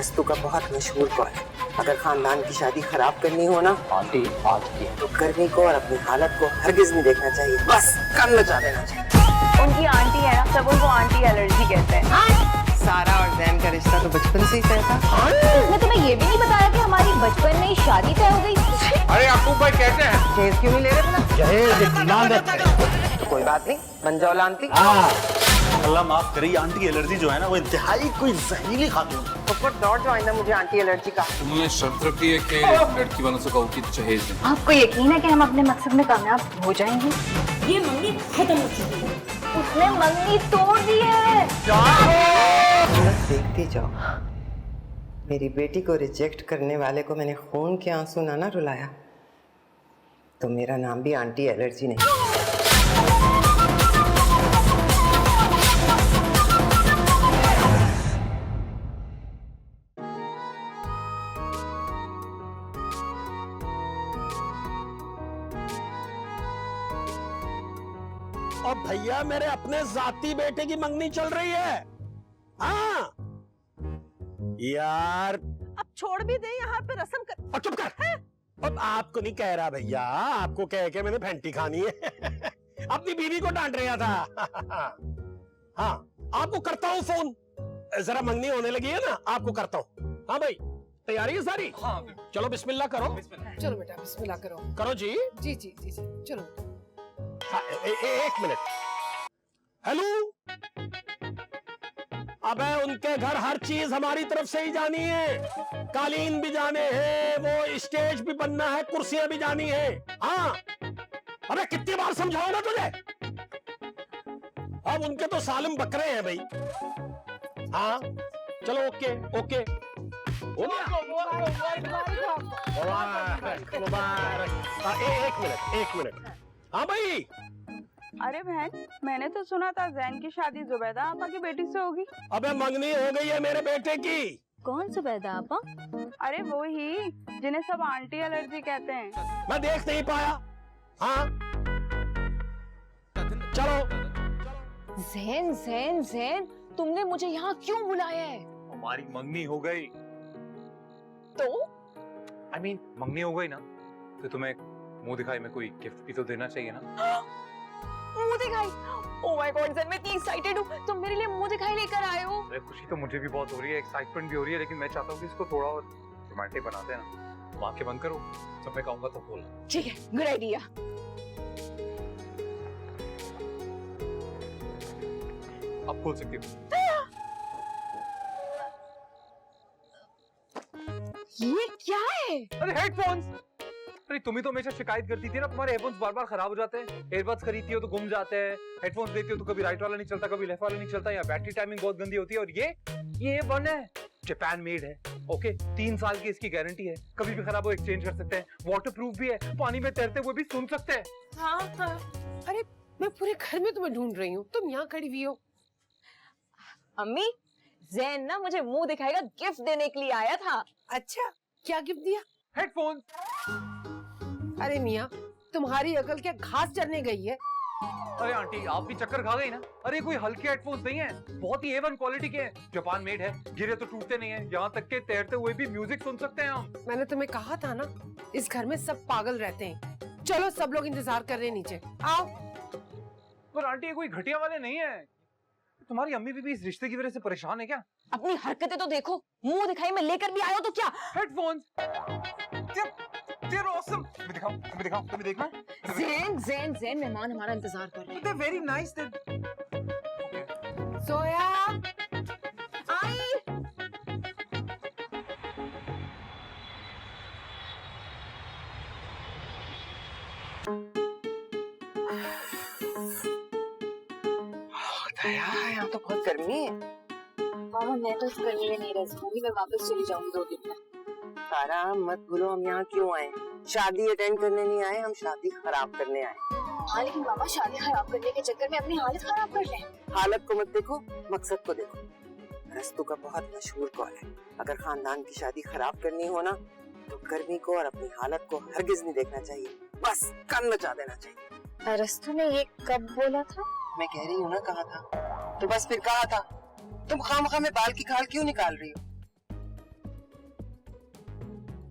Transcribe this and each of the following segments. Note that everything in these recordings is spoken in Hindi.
अरस्तु का बहुत मशहूर कॉल है। अगर खानदान की शादी खराब करनी हो ना आंटी आज की तो गर्मी को और अपनी हालत को हरगिज नहीं देखना चाहिए, बस कान मचा देना चाहिए। उनकी आंटी है ना, सब उनको आंटी एलर्जी कहते हैं। सारा और जैन का रिश्ता तो बचपन से ही तय था। मैं तुम्हें ये भी नहीं बताया कि हमारी बचपन में ही शादी तय हो गई। अरे आपको भाई कहते हैं जहेज क्यों नहीं ले रहे थे? जहेज कोई बात नहीं, बन जाओ लांती। अल्लाह माफ करे, आंटी एलर्जी जो है ना वो इंतहाई कोई जहरीली खाती है। ऊपर दौड़ जो आइंदा मुझे आंटी एलर्जी का। उन्होंने शर्त रखी है कि लड़की वालों से कहो कि जहेज दें। आपको यकीन है कि हम अपने मकसद में कामयाब हो जाएंगे? ये मंगनी खत्म हो चुकी है। उसने मंगनी तोड़ दी है। बस देखती जाओ, मेरी बेटी को रिजेक्ट करने वाले को मैंने खून के आंसू ना रुलाया तो मेरा नाम भी आंटी एलर्जी नहीं। और भैया मेरे अपने जाती बेटे की मंगनी चल रही है। हाँ यार अब छोड़ भी दे, यहाँ पे रस्म कर। और चुप कर। अब आपको नहीं कह रहा भैया, आपको कह के मैंने फैंटी खानी है। अपनी बीवी को डांट रहा था। हाँ आपको करता हूँ फोन, जरा मंगनी होने लगी है ना, आपको करता हूँ। हाँ भाई तैयारी है सारी? हाँ चलो बिस्मिल्लाह करो। चलो बेटा बिस्मिल्लाह करो। करो जी। जी जी जी जी चलो। हाँ, एक मिनट। हेलो, अबे उनके घर हर चीज हमारी तरफ से ही जानी है। कालीन भी जाने हैं, वो स्टेज भी बनना है, कुर्सियां भी जानी है। हाँ अबे कितनी बार समझाओ ना तुझे। अब उनके तो सालिम बकरे हैं भाई। हाँ चलो ओके ओके हो गया। मुबारक मुबारक। एक मिनट। हाँ भाई। अरे बहन, मैंने तो सुना था जैन की शादी जुबैदा आपा की बेटी से होगी। अबे मंगनी हो गई है मेरे बेटे की। कौन जुबैदा आपा? अरे वो ही जिन्हें सब आंटी एलर्जी कहते हैं। मैं देख नहीं पाया। हाँ चलो। ज़ैन ज़ैन ज़ैन, तुमने मुझे यहाँ क्यों बुलाया है? हमारी मंगनी हो गई तो मंगनी हो गई ना, तो तुम्हें मुंह दिखाई में कोई गिफ्ट भी तो देना चाहिए ना। मुंह दिखाई? ओह माय गॉड ज़ैन, मैं इतनी एक्साइटेड हूँ, तुम मेरे लिए मुंह दिखाई लेकर आए हो। अरे खुशी तो मुझे भी बहुत हो रही है, एक्साइटमेंट भी हो रही है, लेकिन मैं चाहता हूँ कि इसको थोड़ा और रोमांटिक बनाते हैं ना। तुम आंखें बंद करो, जब मैं कहूँगा तो बोल। ठीक है, गुड आइडिया। अब खोल सकती हो। ये क्या है? अरे हेडफोन्स। अरे तुम ही तो हमेशा शिकायत करती थी ना, तुम्हारे हेडफोन्स बार बार खराब हो जाते हैं। एयरबड्स खरीदती हो तो गुम जाते हैं, हेडफोन्स लेती हो तो कभी राइट वाला नहीं चलता, कभी लेफ्ट वाला नहीं चलता, या बैटरी टाइमिंग बहुत गंदी होती है। और ये वन है, जापान मेड है। ओके 3 साल की इसकी गारंटी है, कभी भी खराब हो एक्सचेंज कर सकते हैं, वाटरप्रूफ भी है, पानी में तैरते हुए भी सुन सकते हैं। हाँ हाँ। अरे मैं पूरे घर में तुम्हें ढूंढ रही हूँ, तुम यहाँ खड़ी हुई हो। अम्मी, ज़ैन ना मुझे मुंह दिखाई का गिफ्ट देने के लिए आया था। अच्छा क्या गिफ्ट दिया? हेडफोन्स। अरे मियाँ, तुम्हारी अकल क्या घास चरने गई है? अरे आंटी आप भी चक्कर खा गई ना। अरे कोई हल्के हेडफोन्स नहीं है, बहुत ही A1 क्वालिटी के हैं, जापान मेड है, गिरे तो टूटते नहीं है, यहाँ तक के तैरते हुए भी म्यूजिक सुन सकते हैं हम। मैंने तुम्हें कहा था ना, इस घर में सब पागल रहते हैं। चलो सब लोग इंतजार कर रहे हैं नीचे, आओ। पर आंटी ये कोई घटिया वाले नहीं है। तुम्हारी अम्मी भी इस रिश्ते की वजह से परेशान है क्या? अपनी हरकतें तो देखो, मुंह दिखाई में लेकर भी आए हो तो क्या? हेडफोन्स। They're awesome. तुम्हें दिखाऊं, तुम्हें देखना है? ज़ैन ज़ैन ज़ैन, मेहमान हमारा इंतजार कर रहे हैं। They're very nice. सोया आई। यहाँ तो बहुत गर्मी है। मामा मैं तो इस गर्मी में नहीं रह सकूंगी, मैं वापस चली जाऊंगी 2 दिन में। सारा मत भूलो हम यहाँ क्यों आए। शादी अटेंड करने नहीं आए, हम शादी खराब करने आए। हाँ लेकिन मामा शादी खराब करने के चक्कर में अपनी हालत खराब कर लें। हालत को मत देखो, मकसद को देखो। अरस्तु का बहुत मशहूर कॉल है। अगर खानदान की शादी खराब करनी हो ना तो गर्मी को और अपनी हालत को हरगिज नहीं देखना चाहिए, बस कान मचा देना चाहिए। अरस्तु ने ये कब बोला था? मैं कह रही हूँ ना कहा था, तो बस फिर कहा था। तुम खामखा में बाल की खाल क्यों निकाल रही हो?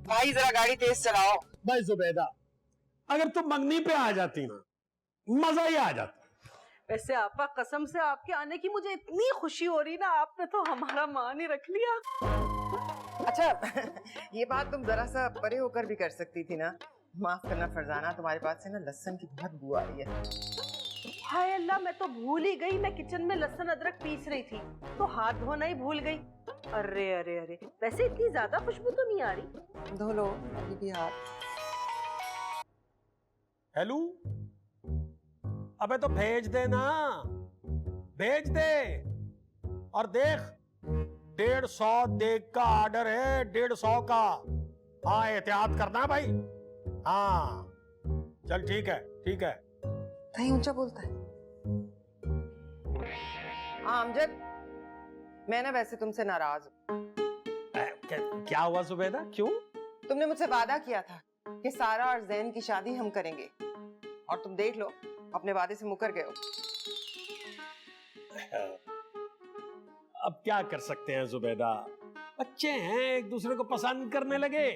भाई जरा गाड़ी तेज चलाओ। भाई जुबैदा, अगर तुम मंगनी पे आ जाती ना, मजा ही आ जाता। वैसे आपा कसम से आपके आने की मुझे इतनी खुशी हो रही ना, आपने तो हमारा मान ही रख लिया। अच्छा ये बात तुम जरा सा परे होकर भी कर सकती थी ना। माफ करना फरजाना, तुम्हारे पास से ना लहसुन की बहुत बू आ रही है। हाय अल्लाह, मैं तो भूल ही गई, मैं किचन में लहसुन अदरक पीस रही थी तो हाथ धोना ही भूल गई। अरे अरे अरे, वैसे इतनी ज्यादा खुशबू तो नहीं आ रही। धो लो अभी भी हाथ। हेलो, अबे तो भेज दे ना, भेज दे। और देख, 150 देग का ऑर्डर है, 150 का। हाँ एहतियात करना भाई। हाँ चल ठीक है, ठीक है। कहीं ऊंचा बोलता है। हाँ अमजद, मैं ना वैसे तुमसे नाराज हूँ। क्या हुआ जुबैदा, क्यों? तुमने मुझसे वादा किया था कि सारा और जैन की शादी हम करेंगे, और तुम देख लो अपने वादे से मुकर गए हो। अब क्या कर सकते हैं जुबैदा, बच्चे हैं, एक दूसरे को पसंद करने लगे।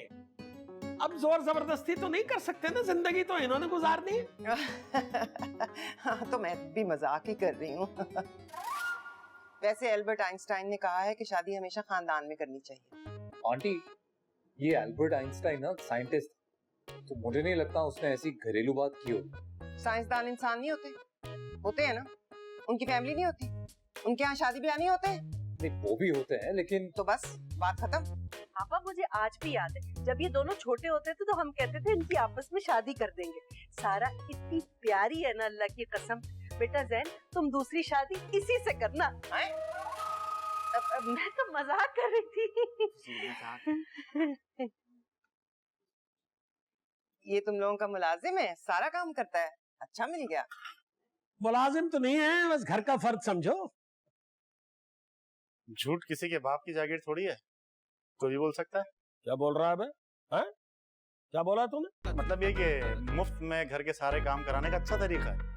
अब जोर जबरदस्ती तो नहीं कर सकते ना, जिंदगी तो इन्होंने गुजारनी है। हाँ तो मैं भी मजाक ही कर रही हूँ। वैसे एल्बर्ट आइंस्टाइन ने कहा है कि शादी हमेशा खानदान में करनी चाहिए। आंटी, ये एल्बर्ट आइंस्टाइन ना साइंटिस्ट, तो मुझे नहीं लगता उसने ऐसी घरेलू बात की हो। साइंसदान इंसान नहीं होते? होते हैं ना, उनकी फैमिली नहीं होती, उनके यहाँ शादी ब्याह नहीं होते? नहीं वो भी होते हैं, लेकिन तो बस बात खत्म। पापा मुझे आज भी याद है, जब ये दोनों छोटे होते थे तो हम कहते थे इनकी आपस में शादी कर देंगे। सारा इतनी प्यारी है ना, अल्लाह की कसम। बेटा जैन, तुम दूसरी शादी इसी से करना। मैं तो मजाक कर रही थी। ये तुम लोगों का मुलाजिम है, सारा काम करता है, अच्छा मिल गया। मुलाजिम तो नहीं है, बस घर का फर्द समझो। झूठ किसी के बाप की जागीर थोड़ी है, कोई भी बोल सकता है। क्या बोल रहा है बे? हैं? क्या बोला तूने? मतलब ये कि मुफ्त में घर के सारे काम कराने का अच्छा तरीका है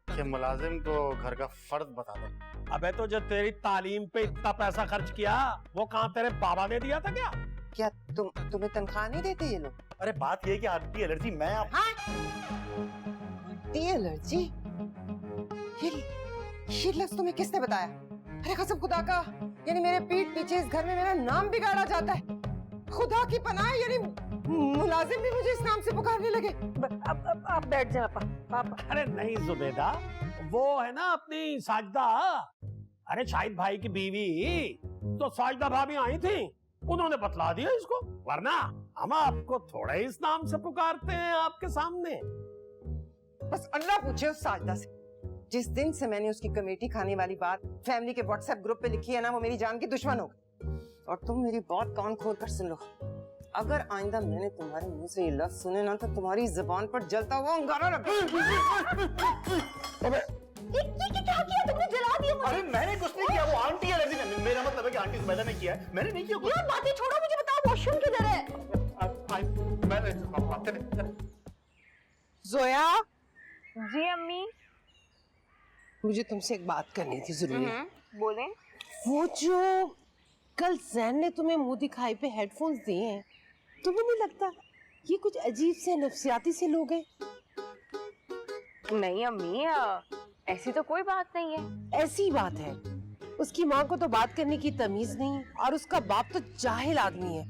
कि मुलाजिम को घर का फर्ज बता दो। अबे तो जो तेरी तालीम पे इतना पैसा खर्च किया, वो कहाँ तेरे बाबा ने दिया था क्या? क्या तुम्हें तनख्वाह नहीं देते ये लोग? अरे बात ये है कि आंटी एलर्जी मैं आप... एलर्जी? ये लफ्ज़ तुम्हें किसने बताया? अरे कसम खुदा का, यानी मेरे पीठ पीछे इस घर में मेरा नाम बिगाड़ा जाता है। खुदा की पनाह, यानी मुलाजिम भी मुझे इस नाम से पुकारने लगे। अब आप बैठ जाओ पापा। अरे नहीं जुबैदा, वो है ना अपनी साजदा, अरे शाहिद भाई की बीवी, तो साजदा भाभी आई थी, उन्होंने बतला दिया इसको, वरना हम आपको थोड़ा ही इस नाम से पुकारते हैं आपके सामने। बस अल्लाह पूछे उस साजदा से, जिस दिन से मैंने उसकी कमेटी खाने वाली बात फैमिली के व्हाट्सएप ग्रुप पे लिखी है ना, वो मेरी जान की दुश्मन हो गई। और तुम मेरी बात कान खोल कर सुन लो, अगर आइंदा मैंने तुम्हारे मुंह से ये लफ्ज सुने ना, तो तुम्हारी जुबान पर जलता हुआ अंगारा लगे। क्या किया तुमने? जला दिया मुझे। अरे मैंने कुछ नहीं किया, वो आंटी एलर्जी ने, मेरा मतलब है कि आंटी जुबैदा ने किया है, मैंने नहीं किया कुछ। यार बातें छोड़ो, मुझे बताओ वॉशरूम किधर है? जोया, जी अम्मी। मुझे तुमसे एक बात करनी थी, जरूरी। बोलें। वो जो कल जैन ने तुम्हें मुंह दिखाई पे हेडफोन्स दिए हैं, तुम्हें नहीं लगता ये कुछ अजीब से नफसियाती से लोग हैं? नहीं अम्मी, ऐसी तो कोई बात नहीं है। ऐसी बात है, उसकी माँ को तो बात करने की तमीज नहीं, और उसका बाप तो जाहिल आदमी है।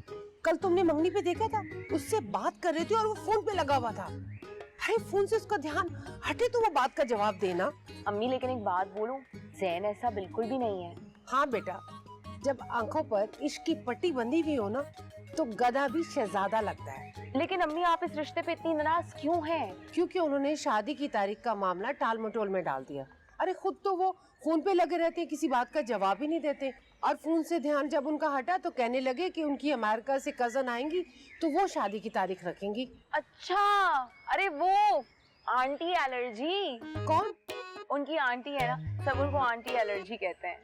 कल तुमने मंगनी पे देखा था, उससे बात कर रही थी और वो फोन पे लगा हुआ था। अरे फोन से उसका ध्यान हटे तो वो बात का जवाब देना। अम्मी लेकिन एक बात बोलूं, जैन ऐसा बिल्कुल भी नहीं है। हाँ बेटा, जब आंखों पर इश्क की पट्टी बंधी हुई हो ना, तो गधा भी शहजादा लगता है। लेकिन अम्मी आप इस रिश्ते पे इतनी नाराज क्यों हैं? क्योंकि उन्होंने शादी की तारीख का मामला टाल मटोल में डाल दिया। अरे खुद तो वो फोन पे लगे रहते हैं, किसी बात का जवाब ही नहीं देते, और फोन से ध्यान जब उनका हटा तो कहने लगे कि उनकी अमेरिका से कजन आएंगी तो वो शादी की तारीख रखेंगी। अच्छा, अरे वो आंटी एलर्जी। कौन? उनकी आंटी है ना, सब उनको आंटी एलर्जी कहते हैं।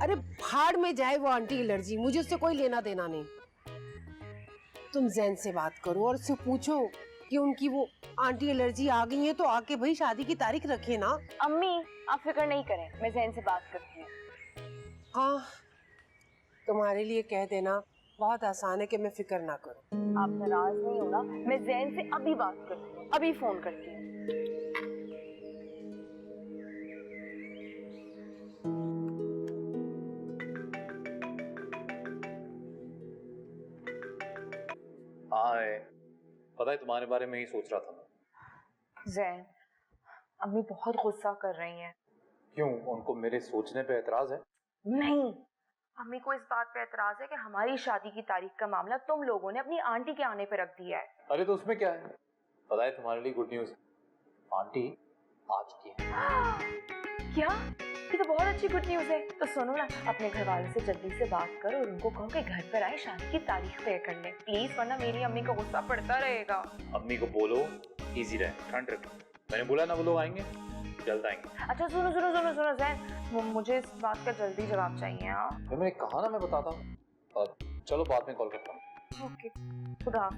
अरे भाड़ में जाए वो आंटी एलर्जी, मुझे उससे कोई लेना देना नहीं। तुम जैन से बात करो और उससे पूछो कि उनकी वो आंटी एलर्जी आ गई है तो आके भाई शादी की तारीख रखे ना। अम्मी आप फिक्र नहीं करें, मैं जैन से बात करती हूँ। हाँ, तुम्हारे लिए कह देना बहुत आसान है कि मैं फिक्र ना करूं। आप नाराज नहीं हो ना? मैं जैन से अभी बात करती हूँ, अभी फोन करती हूँ। हाय, पता है तुम्हारे बारे में ही सोच रहा था। जैन, अम्मी बहुत गुस्सा कर रही हैं। क्यों, उनको मेरे सोचने पे एतराज है? नहीं, अम्मी को इस बात पे एतराज है कि हमारी शादी की तारीख का मामला तुम लोगों ने अपनी आंटी के आने पे रख दिया है। अरे तो उसमें क्या है? पता है तुम्हारे लिए गुड न्यूज, आंटी आ चुकी है। क्या? ये तो बहुत अच्छी गुड न्यूज है। तो सुनो ना, अपने घर वालों से जल्दी से बात करो और उनको कहो कि घर पर आए शादी की तारीख तय कर ले प्लीज, वरना मेरी अम्मी को गुस्सा पड़ता रहेगा। अम्मी को बोलो इजी रहे, ठंड रखे। मैंने बोला ना वो लोग आएंगे, जल्द आएंगे। अच्छा सुनो सुनो सुनो सुनो जैन, मुझे इस बात का जल्दी जवाब चाहिए। हाँ मैंने कहा ना, मैं बताता हूँ। चलो बाद में कॉल करता हूँ। ओके, खुदा।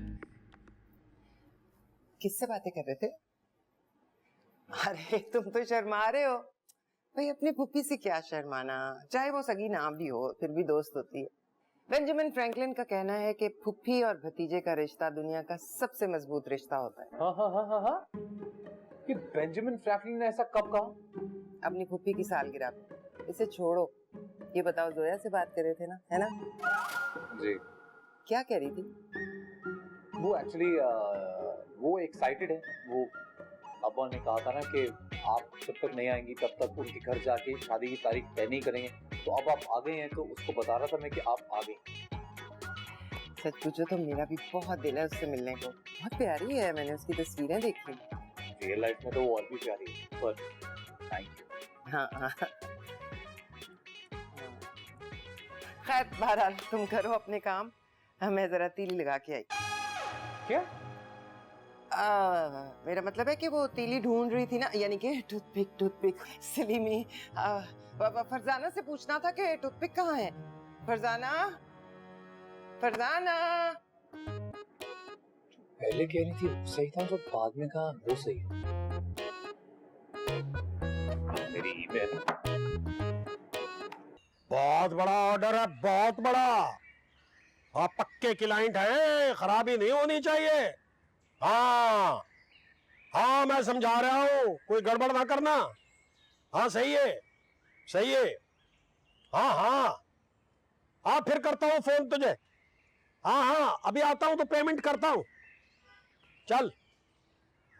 किससे बातें कर रहे थे? अरे तुम तो शर्मा रहे हो भाई। अपनी पुप्पी से क्या शर्माना, चाहे वो सगी ना भी हो फिर भी दोस्त होती है। बेंजामिन फ्रैंकलिन का कहना है कि फुप्पी और भतीजे का रिश्ता दुनिया का सबसे मजबूत रिश्ता होता है। हाँ हाँ हाँ हाँ हाँ, कि बेंजामिन फ्रैंकलिन ने ऐसा कब कहा? अपनी फुप्पी की सालगिरह पे। इसे छोड़ो, ये बताओ जोया से बात कर रहे थे ना, है ना? जी। क्या कह रही थी? वो एक्चुअली वो एक्साइटेड है। वो अब्बा ने कहा था ना कि आप जब तक नहीं आएंगी तब तक उनके घर जाके शादी की तारीख तय नहीं करेंगे। तो अब आप आ गए हैं तो उसको बता रहा था मैं कि आप आ गए। सच पूछो तो मेरा भी बहुत दिल है उससे मिलने को। बहुत प्यारी है, मैंने उसकी तस्वीरें देखी। रियल लाइफ में तो वो और भी प्यारी है, पर थैंक यू। हाँ हाँ। खैर बहरहाल तुम करो अपने काम, मैं जरा तीली लगा के आई। क्या? मेरा मतलब है कि वो तीली ढूंढ रही थी ना, यानी कि टूथपिक सलीमी। फरजाना से पूछना था कि टूथपिक कहाँ है। फरजाना, फरजाना। पहले कह रही थी वो सही था, जो बाद में कहा वो सही है। मेरी ईमेल। बहुत बड़ा ऑर्डर है, बहुत बड़ा। आप पक्के क्लाइंट है, खराबी नहीं होनी चाहिए। हाँ हाँ, मैं समझा रहा हूँ, कोई गड़बड़ ना करना। हाँ सही है, सही है। हाँ हाँ हाँ, फिर करता हूँ फोन तुझे। हाँ हाँ, अभी आता हूँ तो पेमेंट करता हूँ। चल।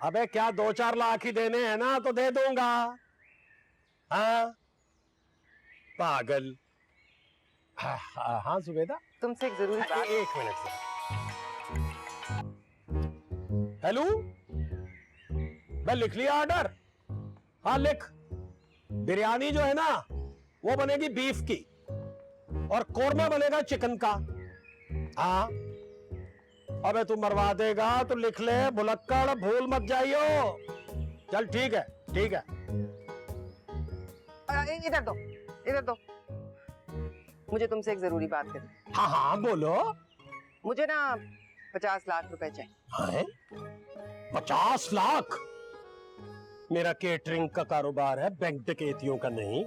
अबे क्या 2-4 लाख ही देने हैं ना तो दे दूंगा। हाँ पागल। हाँ जुबेदा, तुमसे एक जरूरी बात। एक मिनट से। हेलो, मैं लिख लिया ऑर्डर। हाँ लिख। बिरयानी जो है ना वो बनेगी बीफ की और कोरमा बनेगा चिकन का। हाँ अबे तू मरवा देगा तो लिख ले, भुलक्कड़ भूल मत जाइयो। चल ठीक है, ठीक है। इधर दो, इधर दो। मुझे तुमसे एक जरूरी बात करनी। हाँ हाँ बोलो। मुझे ना 50 लाख रुपए चाहिए। हैं? 50 लाख? मेरा केटरिंग का कारोबार है, बैंक डकैतियों का नहीं।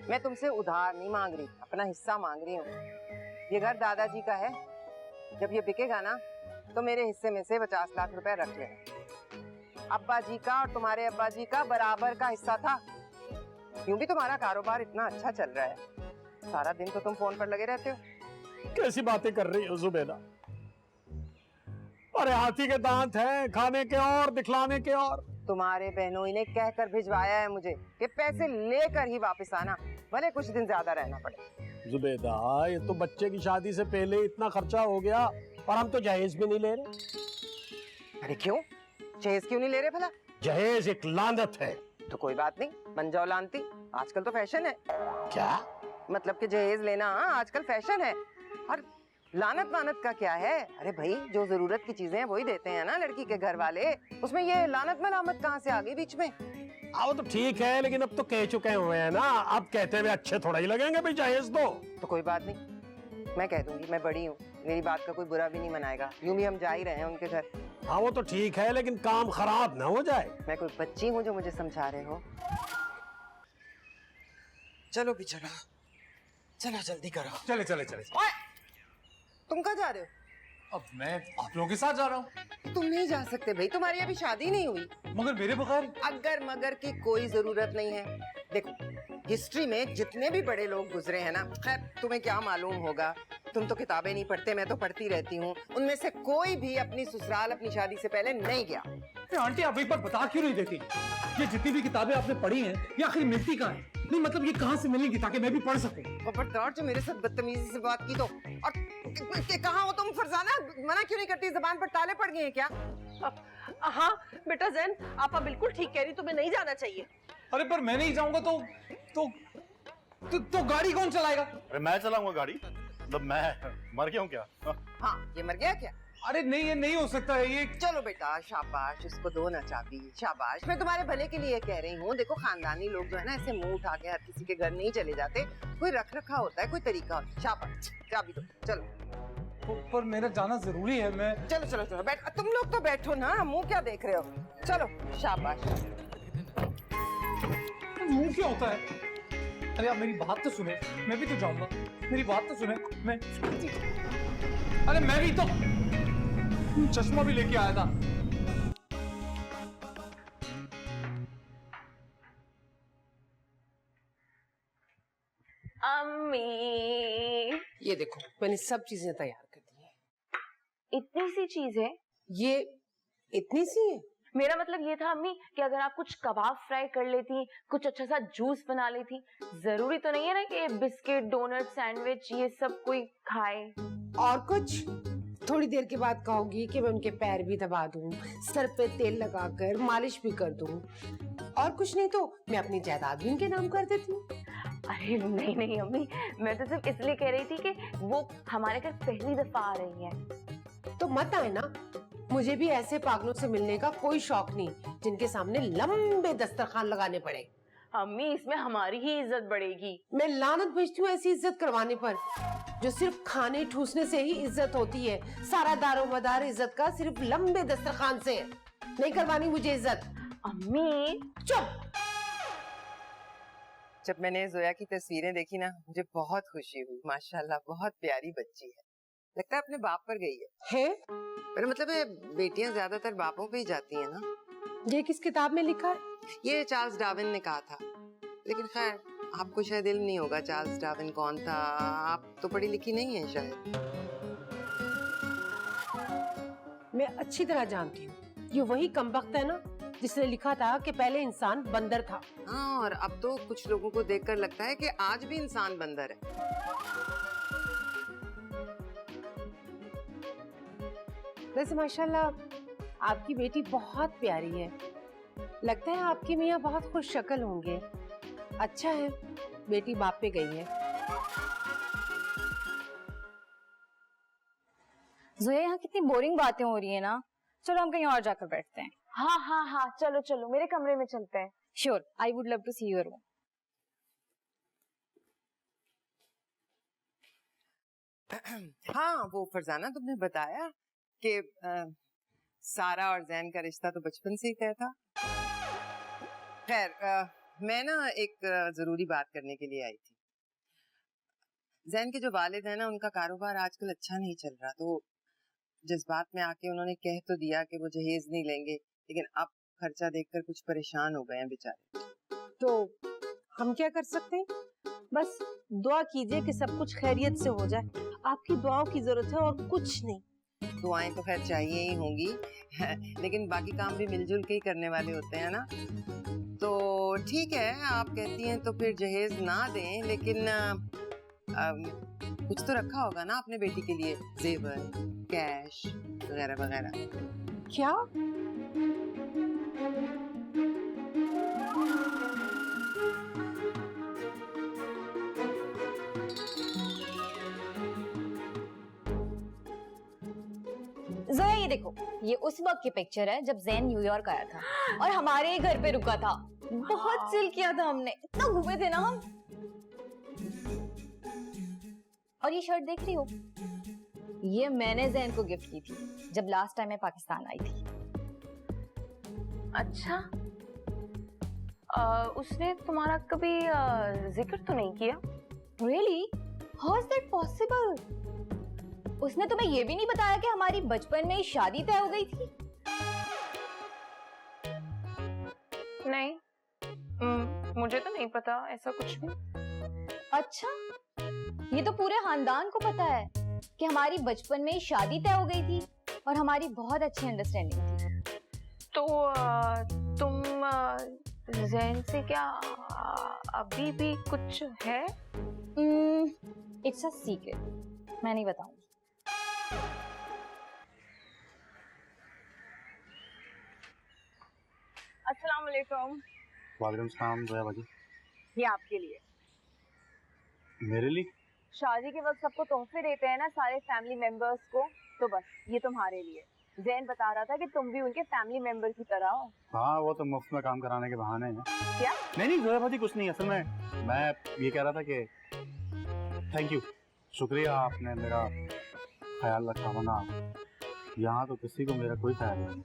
मैं तुमसे उधार नहीं मांग रही, अपना हिस्सा मांग रही हूँ। ये घर दादाजी का है, जब ये बिकेगा ना तो मेरे हिस्से में से 50 लाख रुपए रख लेना। अब्बा जी का और तुम्हारे अब्बा जी का बराबर का हिस्सा था। यूं भी तुम्हारा कारोबार इतना अच्छा चल रहा है, सारा दिन तो तुम फोन पर लगे रहते हो। कैसी बातें कर रही हो जुबेदा? अरे हाथी के दांत हैं, खाने के और दिखलाने के और। तुम्हारे बहनों ने कहकर भिजवाया है मुझे कि पैसे लेकर ही वापस आना, भले कुछ दिन ज्यादा रहना पड़े। जुबेदा, ये तो बच्चे की शादी से पहले इतना खर्चा हो गया और हम तो जहेज भी नहीं ले रहे। अरे क्यों? जहेज क्यों नहीं ले रहे भला? जहेज एक लानत है। तो कोई बात नहीं, बन जाओ लानती। आजकल तो फैशन है। क्या मतलब कि जहेज लेना आजकल फैशन है। और लानत वानत का क्या है? अरे भाई, जो जरूरत की चीजें हैं वही देते हैं ना लड़की के घर वाले। उसमें ये लानत मलामत कहाँ से आ गई बीच में? वो तो ठीक है, लेकिन अब तो कह चुके हुए हैं ना, अब कहते हुए अच्छे थोड़ा ही लगेंगे भाई जहेज दो। तो कोई बात नहीं, मैं कह दूंगी, मैं बड़ी हूँ, मेरी बात का कोई बुरा भी नहीं मनाएगा। यूं भी हम जा ही रहे हैं उनके घर। हाँ वो तो ठीक है, लेकिन काम खराब ना हो जाए। मैं कोई बच्ची हूँ जो मुझे समझा रहे हो? चलो भी चलो, चलो जल्दी करो। चले चले चले। ओए, तुम कहाँ जा रहे हो? अब मैं आप लोगों के साथ जा रहा हूँ। तुम नहीं जा सकते भाई, तुम्हारी अभी शादी नहीं हुई। मगर मेरे बगैर? अगर मगर की कोई जरूरत नहीं है। देखो, हिस्ट्री में जितने भी बड़े लोग गुजरे हैं ना, खैर तुम्हें क्या मालूम होगा, तुम तो किताबें नहीं पढ़ते, मैं तो पढ़ती रहती हूँ, उनमें से कोई भी अपनी ससुराल अपनी शादी से पहले नहीं गया। आंटी आप एक बार बता क्यों नहीं देती? ये जितनी भी किताबें आपने पढ़ी हैं, ये आखिर मिलती कहाँ है? नहीं मतलब ये कहाँ से मिलेंगी ताकि मैं भी पढ़ सकूं? खबरदार जो मेरे साथ बदतमीजी से बात की तो। और कहाँ हो तुम फरजाना? मना क्यों नहीं करती? जबान पर ताले पड़ गए हैं क्या? हाँ बेटा जैन, आपा बिल्कुल ठीक कह रही, तुम्हें नहीं जाना चाहिए। अरे पर मैं नहीं जाऊंगा तो गाड़ी कौन चलाएगा? अरे मैं चलाऊंगा गाड़ी, मतलब मैं मर गया हूँ क्या? हाँ, ये मर गया क्या? अरे नहीं, ये नहीं हो सकता है ये। चलो बेटा, शाबाश, इसको दो ना चाबी, शाबाश। मैं तुम्हारे भले के लिए कह रही हूँ। देखो, खानदानी लोग जो है ना, ऐसे मुंह उठा के हर किसी के घर नहीं चले जाते, कोई रख रखा होता है, कोई तरीका होता है। शाबाश, चाबी दो, चलो। पर मेरा जाना जरूरी है। मैं चलो चलो चलो बैठ, तुम लोग तो बैठो ना, मुंह क्या देख रहे हो? चलो, शाबाश। मुंह क्या होता है? अरे आप मेरी बात तो सुने, मैं भी तो जाऊंगा, मेरी बात तो सुने। अरे मैं भी तो चश्मा भी लेके आया था। अम्मी, ये देखो, मैंने सब चीजें तैयार कर दी है। इतनी सी चीज है? ये इतनी सी है? मेरा मतलब ये था अम्मी कि अगर आप कुछ कबाब फ्राई कर लेती, कुछ अच्छा सा जूस बना लेती। जरूरी तो नहीं है ना कि बिस्किट, डोनट, सैंडविच ये सब कोई खाए। और कुछ? थोड़ी देर के बाद कहोगी कि मैं उनके पैर भी दबा दूं, सर पे तेल लगाकर मालिश भी कर दूं, और कुछ नहीं तो मैं अपनी जायदाद भी उनके नाम कर देती हूँ। अरे नहीं नहीं अम्मी, मैं तो सिर्फ इसलिए कह रही थी कि वो हमारे घर पहली दफा आ रही हैं। तो मत आए ना, मुझे भी ऐसे पागलों से मिलने का कोई शौक नहीं जिनके सामने लंबे दस्तरखान लगाने पड़े। अम्मी, इसमें हमारी ही इज्जत बढ़ेगी। मैं लानत भेजती हूँ ऐसी इज्जत करवाने पर, जो सिर्फ खाने ठूसने से ही इज्जत होती है। सारा दारोमदार इज्जत का सिर्फ लंबे दस्तरखान से। नहीं करवानी मुझे इज्जत। अम्मी चुप। जब मैंने जोया की तस्वीरें देखी ना, मुझे बहुत खुशी हुई। माशाल्लाह, बहुत प्यारी बच्ची है। लगता है अपने बाप पर गई है। मेरा मतलब है, बेटियां ज्यादातर बापों पे ही जाती हैं ना। ये किस किताब में लिखा है? ये चार्ल्स डार्विन ने कहा था, लेकिन खैर आपको शायद इल्म नहीं होगा चार्ल्स डार्विन कौन था। आप तो पढ़ी लिखी नहीं है शायद। मैं अच्छी तरह जानती हूँ, ये वही कमबख्त है ना जिसने लिखा था कि पहले इंसान बंदर था। हाँ, और अब तो कुछ लोगों को देखकर लगता है कि आज भी इंसान बंदर है। वैसे माशाल्लाह आपकी बेटी बहुत प्यारी है। लगता है आपकी मियाँ बहुत खुश शक्ल होंगे। अच्छा है बेटी बाप पे गई है। जोया, यहाँ कितनी बोरिंग बातें हो रही है ना। चलो हम कहीं और जाकर बैठते हैं। हाँ हाँ हाँ, चलो चलो मेरे कमरे में चलते हैं। Sure, I would love to see your room. हाँ, वो फरजाना, तुमने बताया कि सारा और जैन का रिश्ता तो बचपन से ही तय था। खैर, मैं ना एक जरूरी बात करने के लिए आई थी। जैन के जो वालिद है ना, उनका कारोबार आजकल अच्छा नहीं चल रहा, तो जज्बात में आके उन्होंने कह तो दिया कि वो जहेज नहीं लेंगे, लेकिन अब खर्चा देखकर कुछ परेशान हो गए हैं बेचारे। तो हम क्या कर सकते हैं? बस दुआ कीजिए कि सब कुछ खैरियत से हो जाए। आपकी दुआओं की जरूरत है और कुछ नहीं। दुआएं तो खैर चाहिए ही होंगी, लेकिन बाकी काम भी मिलजुल के ही करने वाले होते हैं ना। तो ठीक है, आप कहती हैं तो फिर जहेज ना दें, लेकिन कुछ तो रखा होगा ना अपने बेटी के लिए, जेवर, कैश वगैरह वगैरह। क्या? जोया, ये देखो, ये उस वक्त की पिक्चर है जब जैन न्यूयॉर्क आया था और हमारे ही घर पे रुका था। बहुत चिल किया था हमने, इतना घूमे थे ना हम। और ये शर्ट देख रही हो, ये मैंने जैन को गिफ्ट की थी जब लास्ट टाइम मैं पाकिस्तान आई थी। अच्छा, उसने तुम्हारा कभी जिक्र तो नहीं किया? Really? How is that possible? उसने तुम्हें ये भी नहीं बताया कि हमारी बचपन में ही शादी तय हो गई थी? नहीं, मुझे तो नहीं पता ऐसा कुछ भी। अच्छा, ये तो पूरे खानदान को पता है कि हमारी बचपन में ही शादी तय हो गई थी और हमारी बहुत अच्छी अंडरस्टैंडिंग थी। तो तुम जैन से क्या अभी भी कुछ है? इट्स अ सीक्रेट, मैं नहीं बताऊंगी। अस्सलाम वालेकुम। वालेकुम सलाम जोया बाजी। ये आपके लिए। मेरे लिए? शादी के वक्त सबको तोहफे देते हैं ना सारे फैमिली मेंबर्स को, तो बस ये तुम्हारे लिए। जैन बता रहा था कि तुम भी उनके फैमिली मेंबर की तरह हो। हाँ, वो तो मुफ्त में काम कराने के बहाने हैं। क्या? नहीं जोया बाजी, कुछ नहीं। असल में मैं ये कह रहा था कि थैंक यू, शुक्रिया, आपने मेरा ख्याल रखा, वरना यहाँ तो किसी को मेरा कोई ख्याल नहीं।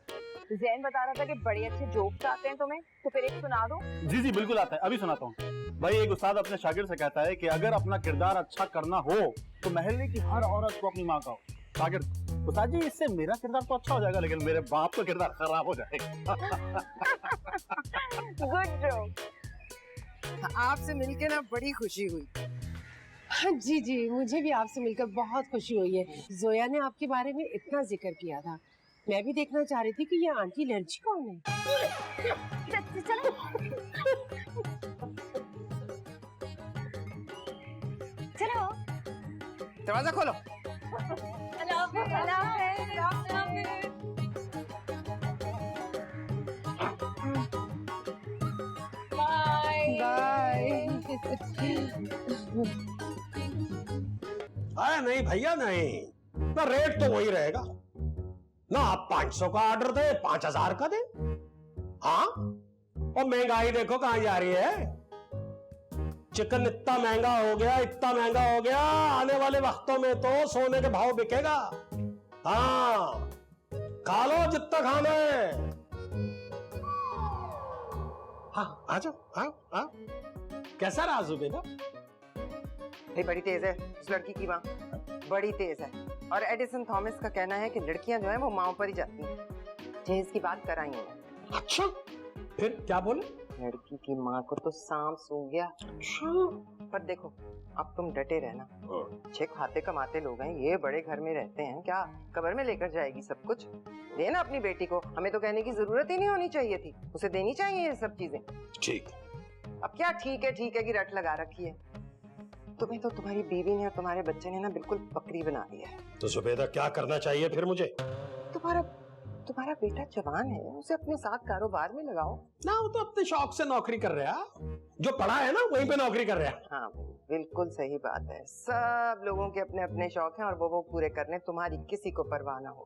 जैन बता रहा था कि बड़े अच्छे जोक्स आते हैं तुम्हें, तो फिर एक सुना दो। जी जी बिल्कुल आता है, अभी सुनाता हूँ। भाई एक उस्ताद अपने शागिर्द से कहता है कि अगर अपना किरदार अच्छा करना हो तो महल्ले की हर औरत को अपनी माँ का हो। शागिर्द: उस्ताद जी, इससे मेरा किरदार तो अच्छा हो जाएगा लेकिन मेरे बाप का किरदार खराब हो जाएगा। Good joke. आपसे मिलके ना बड़ी खुशी हुई। हाँ जी जी, मुझे भी आपसे मिलकर बहुत खुशी हुई है। जोया ने आपके बारे में इतना जिक्र किया था, मैं भी देखना चाह रही थी कि ये आंटी लर्जी कौन है। चलो दरवाजा खोलो। अरे नहीं भैया नहीं, ना रेट तो वही रहेगा ना। आप 500 का ऑर्डर दे, 5000 का दे। हाँ, और महंगाई देखो कहाँ जा रही है। चिकन इतना महंगा हो गया, इतना महंगा हो गया, आने वाले वक्तों में तो सोने के भाव बिकेगा। हाँ, खा लो जितना खाना है। हाँ, आ जाओ, आओ। कैसा राजू बेटा? भाई बड़ी तेज है उस लड़की की माँ, बड़ी तेज है। और एडिसन थॉमस का कहना है कि लड़कियां जो है वो माँ पर ही जाती हैं। जहेज की बात कराई है। अच्छा, फिर क्या बोले? लड़की की माँ को तो सांप सूंघ गया। पर देखो, अब तुम डटे रहना। अच्छे खाते कमाते लोग हैं, ये बड़े घर में रहते हैं, क्या कब्र में लेकर जाएगी सब कुछ? देना अपनी बेटी को, हमें तो कहने की जरूरत ही नहीं होनी चाहिए थी, उसे देनी चाहिए ये सब चीजें। ठीक। अब क्या ठीक है की रट लगा रखी है। तुम्हें तो तुम्हारी बीवी ने और तुम्हारे बच्चे ने ना बिल्कुल बकरी बना दिया है। तो जुबैदा क्या करना चाहिए फिर मुझे? तुम्हारा बेटा जवान है, उसे अपने साथ कारोबार में लगाओ ना। वो तो अपने शौक से नौकरी कर रहा है, जो पढ़ा है ना वहीं पे नौकरी कर रहा है। हाँ बिल्कुल सही बात है। सब लोगों के अपने अपने शौक हैं और वो पूरे करने तुम्हारी किसी को परवाह ना हो।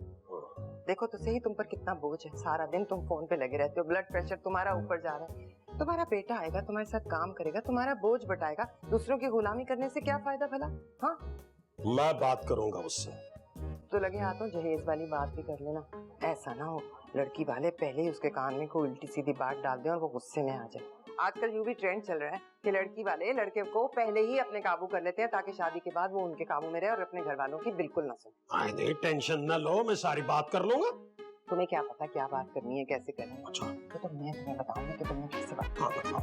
देखो तो सही तुम पर कितना बोझ है, सारा दिन तुम फोन पे लगे रहते हो, ब्लड प्रेशर तुम्हारा ऊपर जा रहा है। तुम्हारा बेटा आएगा, तुम्हारे साथ काम करेगा, तुम्हारा बोझ बटाएगा। दूसरों की गुलामी करने से क्या फायदा भला? हाँ, मैं बात करूंगा उससे। तो लगे हाथों जहेज वाली बात भी कर लेना। ऐसा ना हो लड़की वाले पहले ही उसके कान में कोई उल्टी सीधी बात डाल दे और वो गुस्से में आ जाए। आजकल यूं भी ट्रेंड चल रहा है कि लड़की वाले लड़के को पहले ही अपने काबू कर लेते हैं ताकि शादी के बाद वो उनके काबू में रहे और अपने घर वालों की बिल्कुल ना सुने। नहीं, टेंशन न लो, मैं सारी बात कर लूंगा। तुम्हें क्या पता क्या बात करनी है, कैसे करनी है? अच्छा, तो मैं तुम्हें बताऊंगी कि तुमने कैसे बात हाँ बताओ।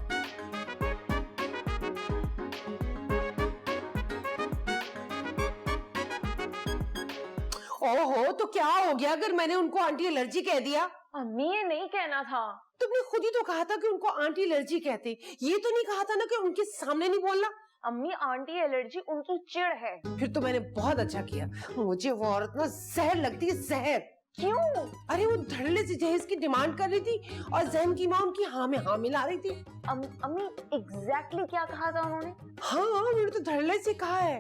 ओहो, तो क्या हो गया अगर मैंने उनको आंटी एलर्जी कह दिया? अम्मी ये नहीं कहना था। तुमने खुद ही तो कहा था कि उनको आंटी एलर्जी कहते, ये तो नहीं कहा था ना कि उनके सामने नहीं बोलना। अम्मी आंटी एलर्जी उनकी चिढ़ है। फिर तो मैंने बहुत अच्छा किया, मुझे वो औरत ना जहर लगती है, जहर। क्यों? अरे वो धड़ल्ले से जहेज की डिमांड कर रही थी और जैन की माँ उनकी हाँ में हाँ मिला रही थी। अम्मी एग्जैक्टली क्या कहा था उन्होंने? हाँ, उन्होंने तो धड़ल्ले से कहा है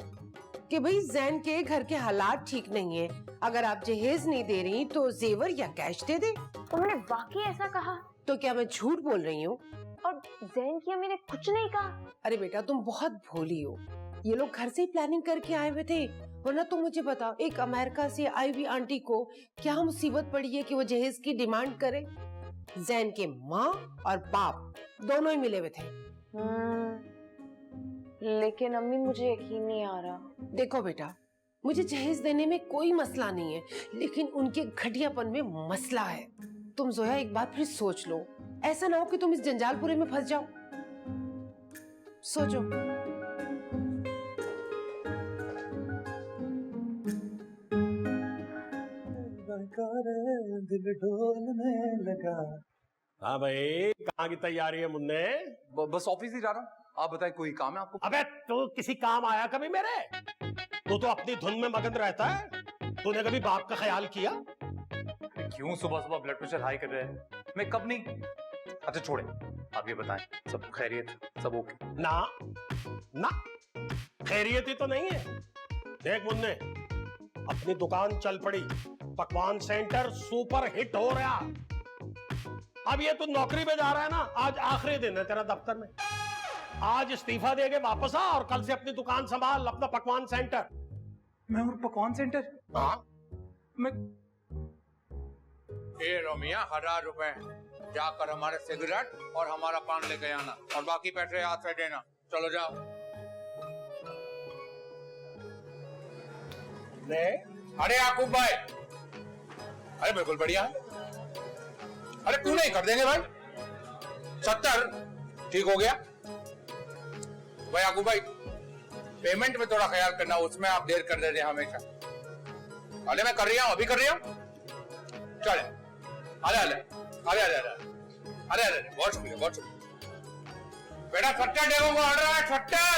कि भाई जैन के घर के हालात ठीक नहीं है, अगर आप जहेज नहीं दे रही तो जेवर या कैश दे दे। उन्होंने वाकई ऐसा कहा? तो क्या मैं झूठ बोल रही हूँ? और जैन की अम्मी ने कुछ नहीं कहा? अरे बेटा तुम बहुत भोली हो, ये लोग घर से ही प्लानिंग करके आए हुए थे। वरना तो मुझे बता, एक अमेरिका से आई हुई आंटी को क्या मुसीबत पड़ी है कि वो जहेज की डिमांड करे? जैन के माँ और बाप दोनों ही मिले हुए थे। लेकिन अम्मी मुझे यकीन नहीं आ रहा। देखो बेटा, मुझे जहेज देने में कोई मसला नहीं है, लेकिन उनके घटियापन में मसला है। तुम जोया एक बात फिर सोच लो, ऐसा ना हो कि तुम इस जंजालपुरे में फंस जाओ। सोचो। दिल डोलने लगा। हाँ भाई, कहाँ की तैयारी है मुन्ने? बस ऑफिस ही जा रहा हूँ। आप बताएं, कोई काम है आपको? अबे तू किसी काम आया कभी मेरे? तू तो अपनी धुन में मगन रहता है। तूने कभी बाप का ख्याल किया? क्यों सुबह सुबह ब्लड प्रेशर हाई कर रहे हैं? मैं कब नहीं। अच्छा छोड़े, आप ये बताएं, सब खैरियत, सब ओके? ना ना, खैरियत ही तो नहीं है। देख मुन्ने, अपनी दुकान चल पड़ी, पकवान सेंटर सुपर हिट हो रहा। अब ये तू नौकरी पे जा रहा है ना, आज आखिरी दिन है तेरा दफ्तर में। आज इस्तीफा दे के वापस आ और कल से अपनी दुकान संभाल, अपना पकवान सेंटर। मैं और पकवान सेंटर? हाँ, मैं ये लो मियां 1000 रुपए, जाकर हमारे सिगरेट और हमारा पान लेके आना और बाकी पैसे हाथ से देना। चलो जाओ। ले अरे याकूब भाई, अरे बिल्कुल बढ़िया है। अरे क्यों नहीं कर देंगे भाई? 70 ठीक हो गया भाई। याकूब भाई, पेमेंट में थोड़ा ख्याल करना, उसमें आप देर कर देते हैं हमेशा। अरे मैं कर रही हूँ, अभी कर रही हूँ। चले, अरे अरे अरे अरे अरे अरे, बहुत शुक्रिया, बहुत शुक्रिया बेटा। 70 डेगों को ऑर्डर है, 70।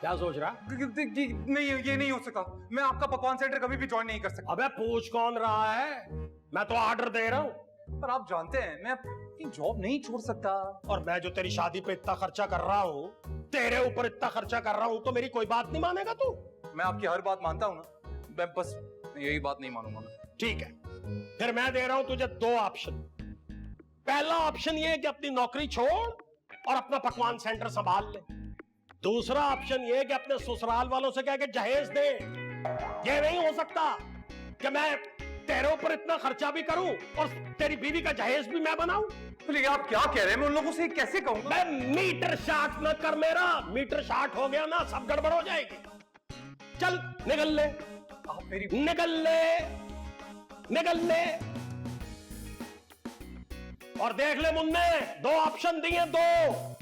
क्या सोच रहा? नहीं, ये नहीं हो सकता। मैं आपका पकवान सेंटर कभी भी ज्वाइन नहीं कर सकता। अबे पूछ कौन रहा है? मैं तो ऑर्डर दे रहा हूँ। पर आप जानते हैं, मैं अपनी जॉब नहीं छोड़ सकता। और मैं जो तेरी शादी पे इतना खर्चा कर रहा हूँ, तेरे ऊपर इतना खर्चा कर रहा हूँ, तो मेरी कोई बात नहीं मानेगा तू? मैं आपकी हर बात मानता हूँ ना, मैं बस यही बात नहीं मानूंगा मैं। ठीक है, फिर मैं दे रहा हूं तुझे 2 ऑप्शन। पहला ऑप्शन ये है कि अपनी नौकरी छोड़ और अपना पकवान सेंटर संभाल ले। दूसरा ऑप्शन ये है कि अपने ससुराल वालों से कह के जहेज दे। ये नहीं हो सकता कि मैं तेरे ऊपर इतना खर्चा भी करूं और तेरी बीवी का जहेज भी मैं बनाऊं। लेकिन आप क्या कह रहे हैं? मैं उन लोगों से कैसे कहूंगा? मैं मीटर शार्ट न कर मेरा, मीटर शार्ट हो गया ना सब गड़बड़ हो जाएगी। चल निकल ले, आप मेरी निकल ले, निकल ले। और देख ले मुन्ने, 2 ऑप्शन दिए, 2।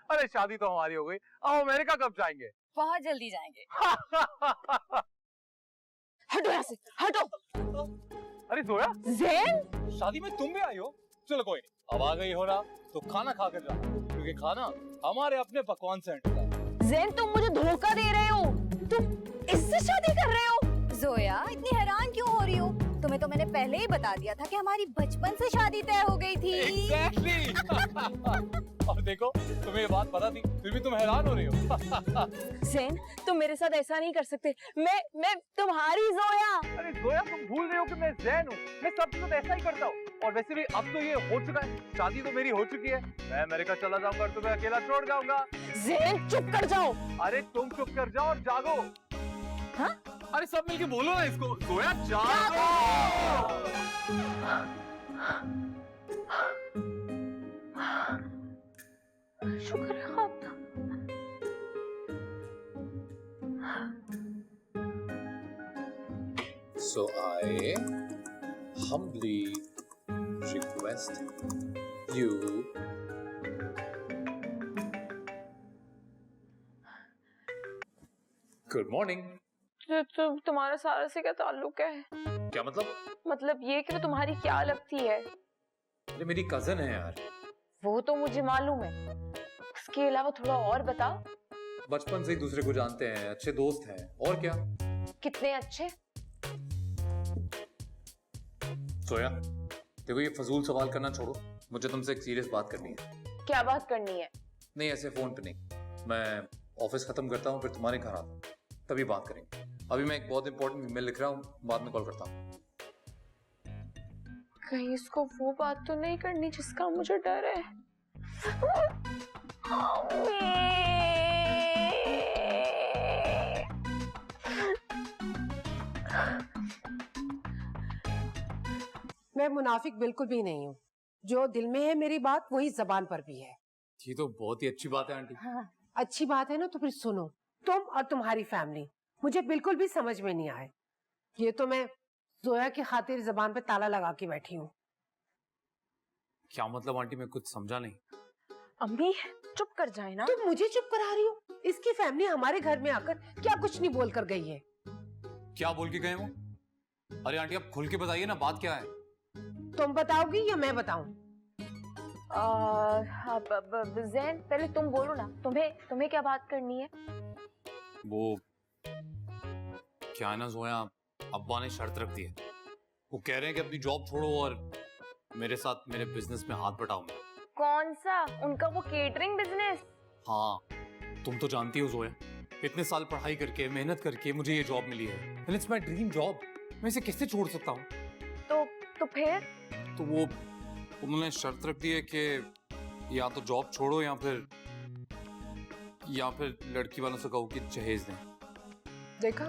अरे शादी तो हमारी हो गई, अब अमेरिका कब जाएंगे? बहुत जल्दी जाएंगे। हटो यहाँ से, हटो। अरे जोया, ज़ैन, शादी में तुम भी आई हो? चलो कोई नहीं, अब आ गई हो ना तो खाना खा कर जाना, क्योंकि खाना हमारे अपने पकवान सेंटर का है। ज़ैन तुम मुझे धोखा दे रहे हो। तुम इससे शादी कर रहे हो? जोया, इतनी हैरान क्यों हो रही हो? तुम्हें तो मैंने पहले ही बता दिया था कि हमारी बचपन से शादी तय हो गई थी। Exactly. और देखो, तुम्हें ये बात पता थी, फिर भी तुम हैरान हो रही हो। ज़ैन, तुम मेरे साथ ऐसा नहीं कर सकते। मैं तुम्हारी जोया। अरे जोया, तुम भूल रहे हो कि मैं ज़ैन हूँ। मैं सबके साथ ऐसा ही करता हूँ। और वैसे भी अब तो ये हो चुका है, शादी तो मेरी हो चुकी है। मैं अमेरिका चला जाऊंगा और तुम्हें अकेला छोड़ जाऊंगा। ज़ैन चुप कर जाओ। अरे तुम चुप कर जाओ और जागो। हाँ? अरे सब मिलके बोलो ना इसको। जोया जागो। शुक्र है खाता। So I humbly request you Good morning. तुम्हारा सारा से क्या ताल्लुक है? क्या मतलब? मतलब ये कि वो तुम्हारी क्या लगती है? अरे मेरी कजन है यार। वो तो मुझे मालूम है, उसके अलावा थोड़ा और बता। बचपन से एक दूसरे को जानते हैं, अच्छे दोस्त हैं, और क्या। कितने अच्छे? सोया, देखो ये फजूल सवाल करना छोड़ो, मुझे तुमसे एक सीरियस बात करनी है। क्या बात करनी है? नहीं ऐसे फोन पे नहीं, मैं ऑफिस खत्म करता हूँ फिर तुम्हारे घर आता हूँ, तभी बात करेंगे। अभी मैं एक बहुत इंपॉर्टेंट ईमेल लिख रहा हूँ, बाद में कॉल करता हूँ। कहीं इसको वो बात तो नहीं करनी जिसका मुझे डर है। मैं मुनाफिक बिल्कुल भी नहीं हूँ। जो दिल में है मेरी बात वही जबान पर भी है। ये तो बहुत ही अच्छी बात है आंटी। हाँ, अच्छी बात है ना, तो फिर सुनो। तुम और तुम्हारी फैमिली मुझे बिल्कुल भी समझ में नहीं आए। ये तो मैं जोया की खातिर जबान पे ताला लगा के बैठी हूँ। क्या मतलब आंटी, मैं कुछ समझा नहीं। अम्मी चुप कर जाए ना। तुम मुझे चुप करा रही हो? इसकी फैमिली हमारे घर में आकर क्या कुछ नहीं बोल कर गई है। क्या बोल के गए वो? अरे आंटी आप खुल के बताइए ना, बात क्या है? तुम बताओगी या मैं बताऊं? जैन पहले तुम बोलो ना, तुम्हें क्या बात करनी है? वो क्या है ना जोया, अब्बा ने शर्त रख दी है। वो कह रहे हैं कि अपनी जॉब छोड़ो और मेरे साथ मेरे बिजनेस में हाथ बटाओ। कौन सा? उनका वो केटरिंग बिजनेस? हाँ, तुम तो जानती हो जोया, इतने साल पढ़ाई करके मेहनत करके मुझे ये जॉब मिली है। इट्स माय ड्रीम जॉब, मैं इसे कैसे छोड़ सकता हूँ? तो फिर? तो वो उन्होंने शर्त रख दी है कि या तो जॉब छोड़ो या फिर लड़की वालों से कहो कि जहेज दें। देखा,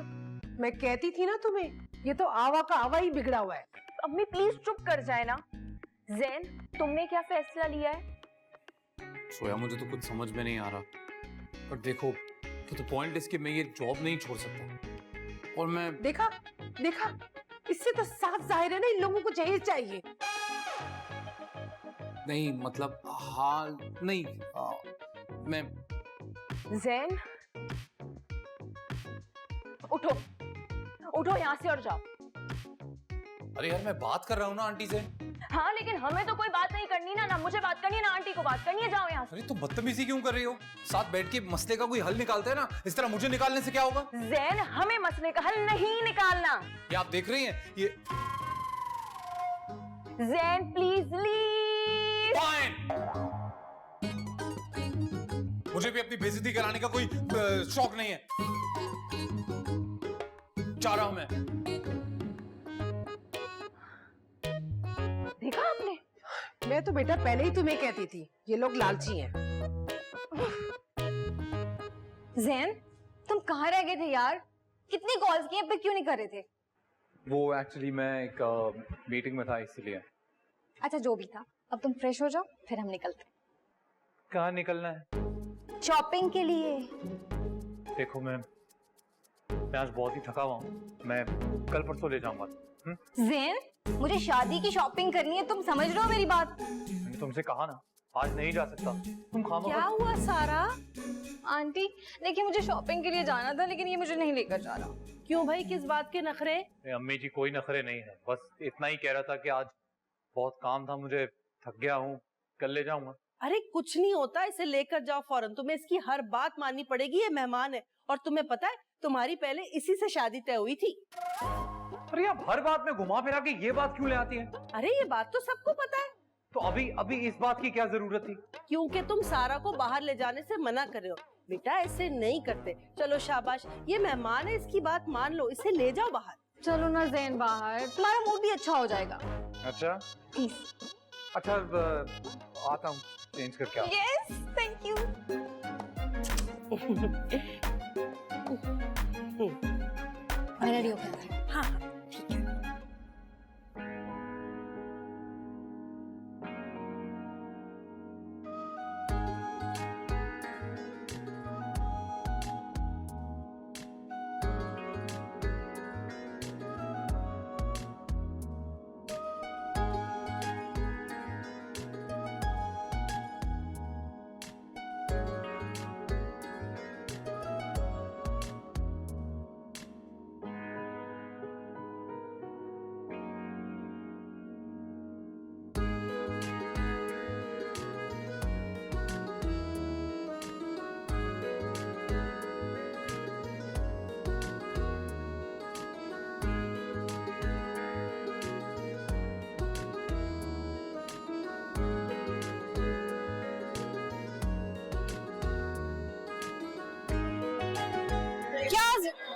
मैं कहती थी ना तुम्हें, ये तो आवा का आवा ही बिगड़ा हुआ है। अम्मी प्लीज चुप कर जाए ना। जैन तुमने क्या फैसला लिया है? सोया मुझे तो कुछ समझ में नहीं आ रहा, पर देखो तो पॉइंट इज कि मैं ये जॉब नहीं छोड़ सकता। और मैं देखा, इससे तो साफ जाहिर है ना, इन लोगों को जहेज चाहिए। नहीं मतलब हाँ नहीं मैं जैन उठो यहाँ से और जाओ। अरे यार मैं बात कर रहा हूँ ना आंटी से। हाँ लेकिन हमें तो कोई बात नहीं करनी ना मुझे बात करनी है ना आंटी को बात करनी है, जाओ यहाँ से। अरे तो बदतमीजी क्यों कर रही हो? साथ बैठ के मसले का कोई हल निकालते हैं ना, इस तरह मुझे निकालने से क्या होगा? जैन हमें मसले का हल नहीं निकालना। ये आप देख रही हैं ये। Jain please leave. फाइन, मुझे भी अपनी बेइज्जती कराने का कोई शौक नहीं है। जा रहा हूं मैं। देखा आपने? मैं तो बेटा पहले ही तुम्हें कहती थी, ये लोग लालची हैं। जैन तुम कहाँ रह गए थे यार? कितनी कॉल्स की, पे क्यों नहीं कर रहे थे? वो एक्चुअली मैं एक मीटिंग में था इसलिए। अच्छा जो भी था, अब तुम फ्रेश हो जाओ फिर हम निकलते हैं। कहाँ निकलना है? शॉपिंग के लिए। देखो मैं आज बहुत ही थका हुआ हूँ, मैं कल परसों ले जाऊंगा। जैन मुझे शादी की शॉपिंग करनी है, तुम समझ रहे हो मेरी बात? मैंने तुमसे कहा ना आज नहीं जा सकता। तुम खामोश। क्या हुआ सारा? आंटी देखिए मुझे शॉपिंग के लिए जाना था लेकिन ये मुझे नहीं लेकर जा रहा। क्यों भाई, किस बात के नखरे? अम्मी जी कोई नखरे नहीं है, बस इतना ही कह रहा था कि आज बहुत काम था, मुझे थक गया हूँ, कल ले जाऊंगा। अरे कुछ नहीं होता, इसे लेकर जाओ फौरन। तुम्हें इसकी हर बात माननी पड़ेगी, ये मेहमान है। और तुम्हें पता है तुम्हारी पहले इसी से शादी तय हुई थी। अरे आप हर बात में घुमा फिरा के ये बात क्यों ले आती हैं? अरे ये बात तो सबको पता है। तो अभी इस बात की क्या जरूरत थी? क्योंकि तुम सारा को बाहर ले जाने से मना कर रहे हो। बेटा ऐसे नहीं करते। चलो शाबाश, ये मेहमान है, इसकी बात मान लो, इसे ले जाओ बाहर। चलो ना जैन बाहर, तुम्हारा मूड भी अच्छा हो जाएगा। अच्छा प्लीज। अच्छा आता हूँ चेंज करके। Yes thank you. मैं रेडी हो गया। हाँ ठीक है।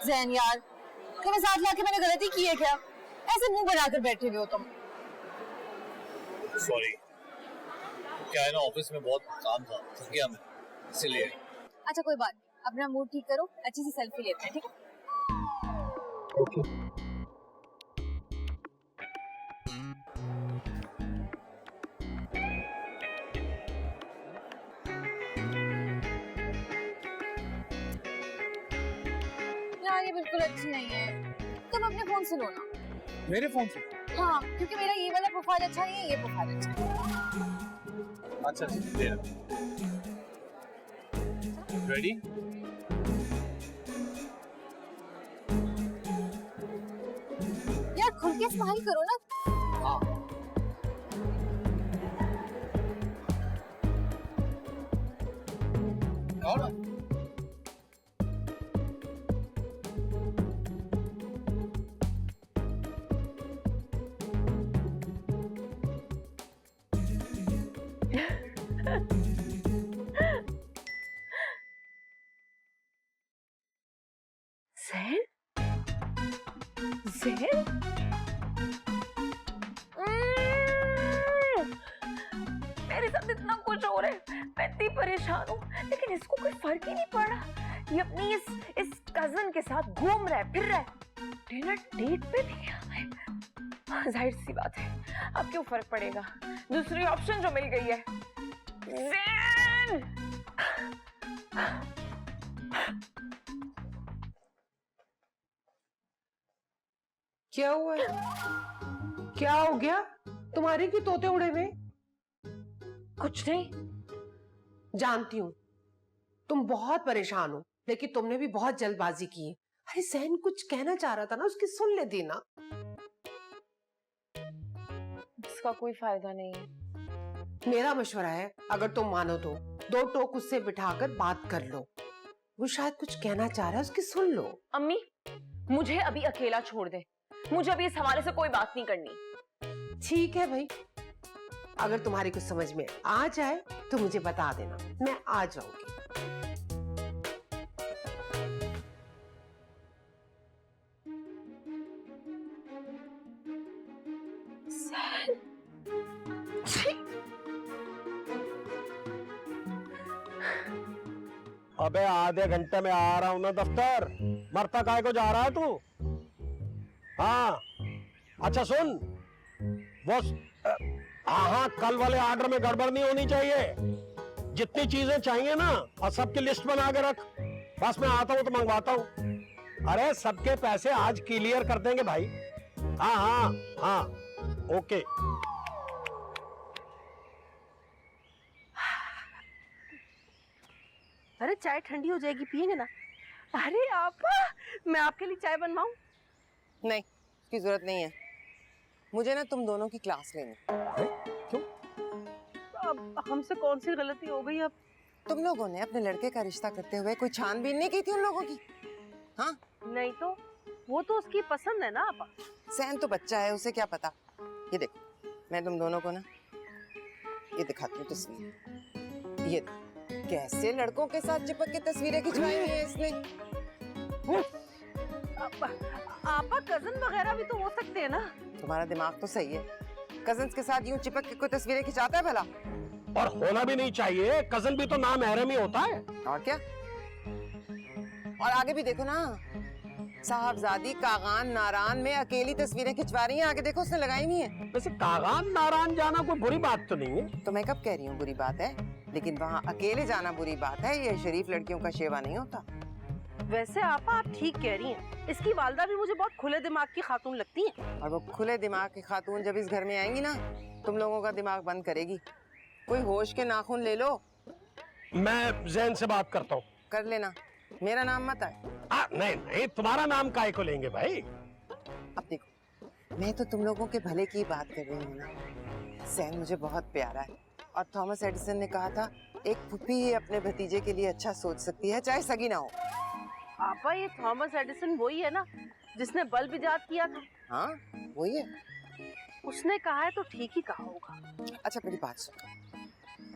जैन यार तुम्हें साथ लाके मैंने गलती की है क्या? ऐसे मुंह बनाकर बैठे हुए हो तुम। सॉरी, क्या है ना ऑफिस में बहुत काम था, थक गया मैं इसलिए। अच्छा कोई बात नहीं, अपना मूड ठीक करो, अच्छी सी सेल्फी लेते हैं, ठीक है? ओके। यार ये बिल्कुल अच्छी नहीं है। तुम अपने फोन से लो ना। मेरे फोन से? हाँ, क्योंकि मेरा ये वाला प्रोफाइल अच्छा नहीं है, ये प्रोफाइल अच्छा है। अच्छा दे रहा। रेडी? यार खुल के स्माइल करो ना। और ज़ैन? ज़ैन? मेरे साथ इतना कुछ हो रहा है, मैं इतनी परेशान हूँ, लेकिन इसको कोई फर्क ही नहीं पड़ रहा। ये अपनी इस कजन के साथ घूम रहा है, फिर रहा है, डिनर डेट पे भी गया है। जाहिर सी बात है, अब क्यों फर्क पड़ेगा? दूसरी ऑप्शन जो मिल गई है। ज़ैन! क्या हुआ है? क्या हो गया? तुम्हारे क्यों तोते उड़े हुए? कुछ नहीं। जानती हूँ तुम बहुत परेशान हो, लेकिन तुमने भी बहुत जल्दबाजी की है। अरे ज़ैन कुछ कहना चाह रहा था ना, उसकी सुन ले देना। इसका कोई फायदा नहीं है। मेरा मशवरा है, अगर तुम मानो तो 2 टोक उससे बिठाकर बात कर लो। वो शायद कुछ कहना चाह रहा है, उसकी सुन लो। अम्मी, मुझे अभी अकेला छोड़ दे, मुझे अभी इस हवाले से कोई बात नहीं करनी। ठीक है भाई, अगर तुम्हारी कुछ समझ में आ जाए तो मुझे बता देना, मैं आ जाऊंगी। अबे आधे घंटे में आ रहा हूं ना दफ्तर, मरता काहे को जा रहा है तू? हाँ अच्छा सुन, वो हाँ कल वाले ऑर्डर में गड़बड़ नहीं होनी चाहिए। जितनी चीजें चाहिए ना, और सबकी लिस्ट बना के रख। बस मैं आता हूँ तो मंगवाता हूँ। अरे सबके पैसे आज क्लियर कर देंगे भाई। हाँ हाँ हाँ ओके। अरे चाय ठंडी हो जाएगी, पियेंगे ना? अरे आपा, मैं आपके लिए चाय बनवाऊं? नहीं, उसकी जरूरत नहीं है। मुझे ना तुम दोनों की क्लास लेनी। क्यों? अब हमसे कौन सी गलती हो गई? अब तुम लोगों ने अपने लड़के का रिश्ता करते हुए कोई छानबीन नहीं की थी उन लोगों की? हाँ नहीं तो वो तो उसकी पसंद है ना आपा। ज़ैन तो बच्चा है, उसे क्या पता। ये देखो, मैं तुम दोनों को ना ये दिखाती हूँ तस्वीर। ये देखो, कैसे लड़कों के साथ चिपक के तस्वीरें खिंचवाई हुई है इसने। आपा कजन वगैरह भी तो हो सकते हैं ना? तुम्हारा दिमाग तो सही है, कजन्स के साथ यूं चिपक के कोई तस्वीरें खिंचाता है भला? और होना भी नहीं चाहिए, कजन भी तो नाम महरम ही होता है। और क्या? और आगे भी देखो ना, साहबजादी कागान नारान में अकेली तस्वीरें खिंचवा रही हैं। आगे देखो उसने लगाई हुई है। वैसे कागान नारायण जाना कोई बुरी बात तो नहीं है। तो मैं कब कह रही हूँ बुरी बात है, लेकिन वहाँ अकेले जाना बुरी बात है। ये शरीफ लड़कियों का शेवा नहीं होता। वैसे आपा आप ठीक कह रही हैं। इसकी वालदा भी मुझे बहुत खुले दिमाग की खातून लगती हैं। और वो खुले दिमाग की खातून जब इस घर में आएंगी ना, तुम लोगों का दिमाग बंद करेगी। कोई होश के नाखून ले लो। मैं ज़ैन से बात करता हूँ। कर लेना, मेरा नाम मत आए। नहीं नहीं, तुम्हारा नाम काहे को लेंगे भाई? अब देखो, मैं तो तुम लोगों के भले की बात कर रही हूँ ना। ज़ैन मुझे बहुत प्यारा है, और थॉमस एडिसन ने कहा था एक फूफी ही अपने भतीजे के लिए अच्छा सोच सकती है, चाहे सगी ना हो। आपा ये थॉमस एडिसन वही है ना जिसने बल्ब इजाद किया था? हाँ वही है। उसने कहा है तो ठीक ही कहा होगा। अच्छा मेरी बात सुनो,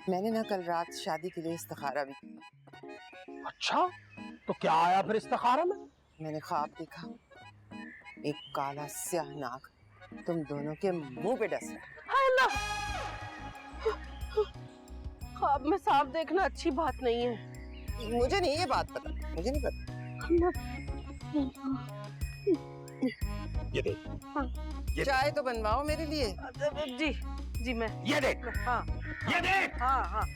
मैंने ना कल रात शादी के लिए इस्तिखारा भी किया। अच्छा, तो क्या आया फिर इस्तिखारा में? मैंने ख्वाब देखा, एक काला स्याह नाग तुम दोनों के मुंह पे डस रहा। हाय अल्लाह! ख्वाब में सांप देखना अच्छी बात नहीं है। मुझे नहीं ये बात पता, मुझे नहीं पता। ये देख, ये चाय तो बनवाओ मेरे लिए। जी जी मैं ये देख, हाँ ये देख। हाँ हाँ।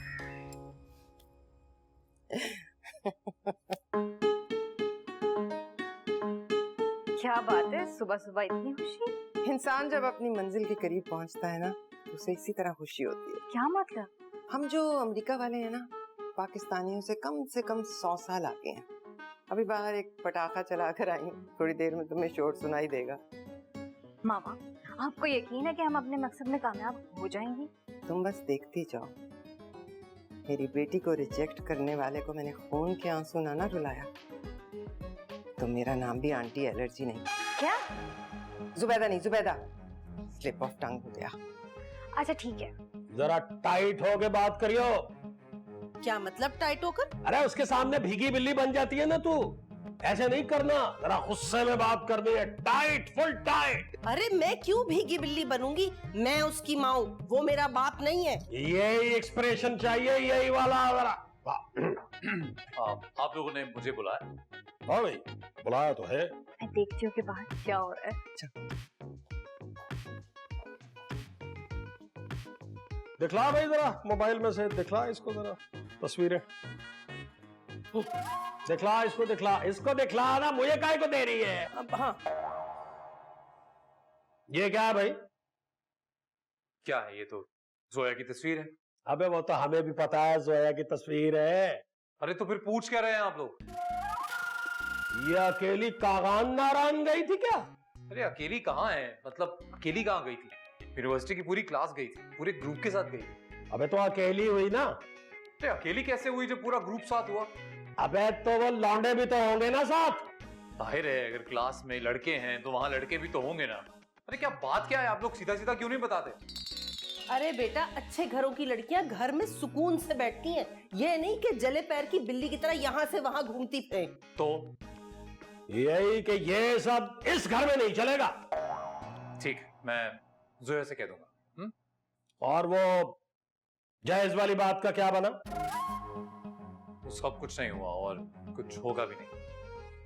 सुबह सुबह इतनी खुशी? इंसान जब अपनी मंजिल के करीब पहुंचता है ना तो उसे इसी तरह खुशी होती है। क्या मतलब? हम जो अमेरिका वाले हैं ना, पाकिस्तानियों से कम 100 साल आगे हैं। अभी बाहर एक पटाखा चला कर आई, थोड़ी देर में तुम्हें शोर सुनाई देगा। मामा, आपको यकीन है कि हम अपने मकसद में कामयाब हो जाएंगी? तुम बस देखती जाओ। मेरी बेटी को रिजेक्ट करने वाले को मैंने खून के आंसू ना रुलाया तो मेरा नाम भी आंटी एलर्जी नहीं। क्या? जुबैदा नहीं, जुबैदा। स्लिप ऑफ टंग हो गया। अच्छा ठीक है। जरा टाइट होके बात करियो। क्या मतलब टाइट होकर? अरे उसके सामने भीगी बिल्ली बन जाती है ना तू, ऐसे नहीं करना, जरा गुस्से में बात करनी है, टाइट, फुल टाइट। अरे मैं क्यों भीगी बिल्ली बनूंगी? मैं उसकी माँ हूँ, वो मेरा बाप नहीं है। यही एक्सप्रेशन चाहिए, यही वाला। जरा आप लोगों ने मुझे बुलाया? हाँ भाई, बुलाया तो है। मैं देखती हूँ कि बाहर क्या हो रहा है। दिखला भाई जरा मोबाइल में से, दिखला इसको जरा तस्वीरें, दिखला इसको, दिखला इसको, दिखला ना, मुझे काहे को दे रही है? अब हाँ, ये क्या है भाई? क्या है ये? तो जोया की तस्वीर है। अबे वो तो हमें भी पता है जोया की तस्वीर है। अरे तो फिर पूछ क्या रहे हैं आप लोग? ये अकेली कागान नारायण गई थी क्या? अरे अकेली कहाँ है? मतलब अकेली कहाँ गई थी? यूनिवर्सिटी की पूरी क्लास गई थी, पूरे ग्रुप के साथ गई। अबे तो अकेली हुई ना। अरे अकेली कैसे हुई जब पूरा ग्रुप साथ हुआ? अबे तो वो लौंडे भी तो होंगे ना साथ। जाहिर है, अगर क्लास में लड़के हैं तो वहां लड़के भी तो होंगे ना। अरे क्या बात क्या है? आप लोग सीधा सीधा क्यों नहीं बताते? अरे बेटा, अच्छे घरों की लड़कियां घर में सुकून से बैठती हैं, ये नहीं कि जले पैर की बिल्ली की तरह यहाँ से वहां घूमती फिरे। तो यही कि ये सब इस घर में नहीं चलेगा। ठीक, मैं जोया से कह दूंगा। और वो जहेज वाली बात का क्या बना? तो सब कुछ नहीं हुआ और कुछ होगा भी नहीं।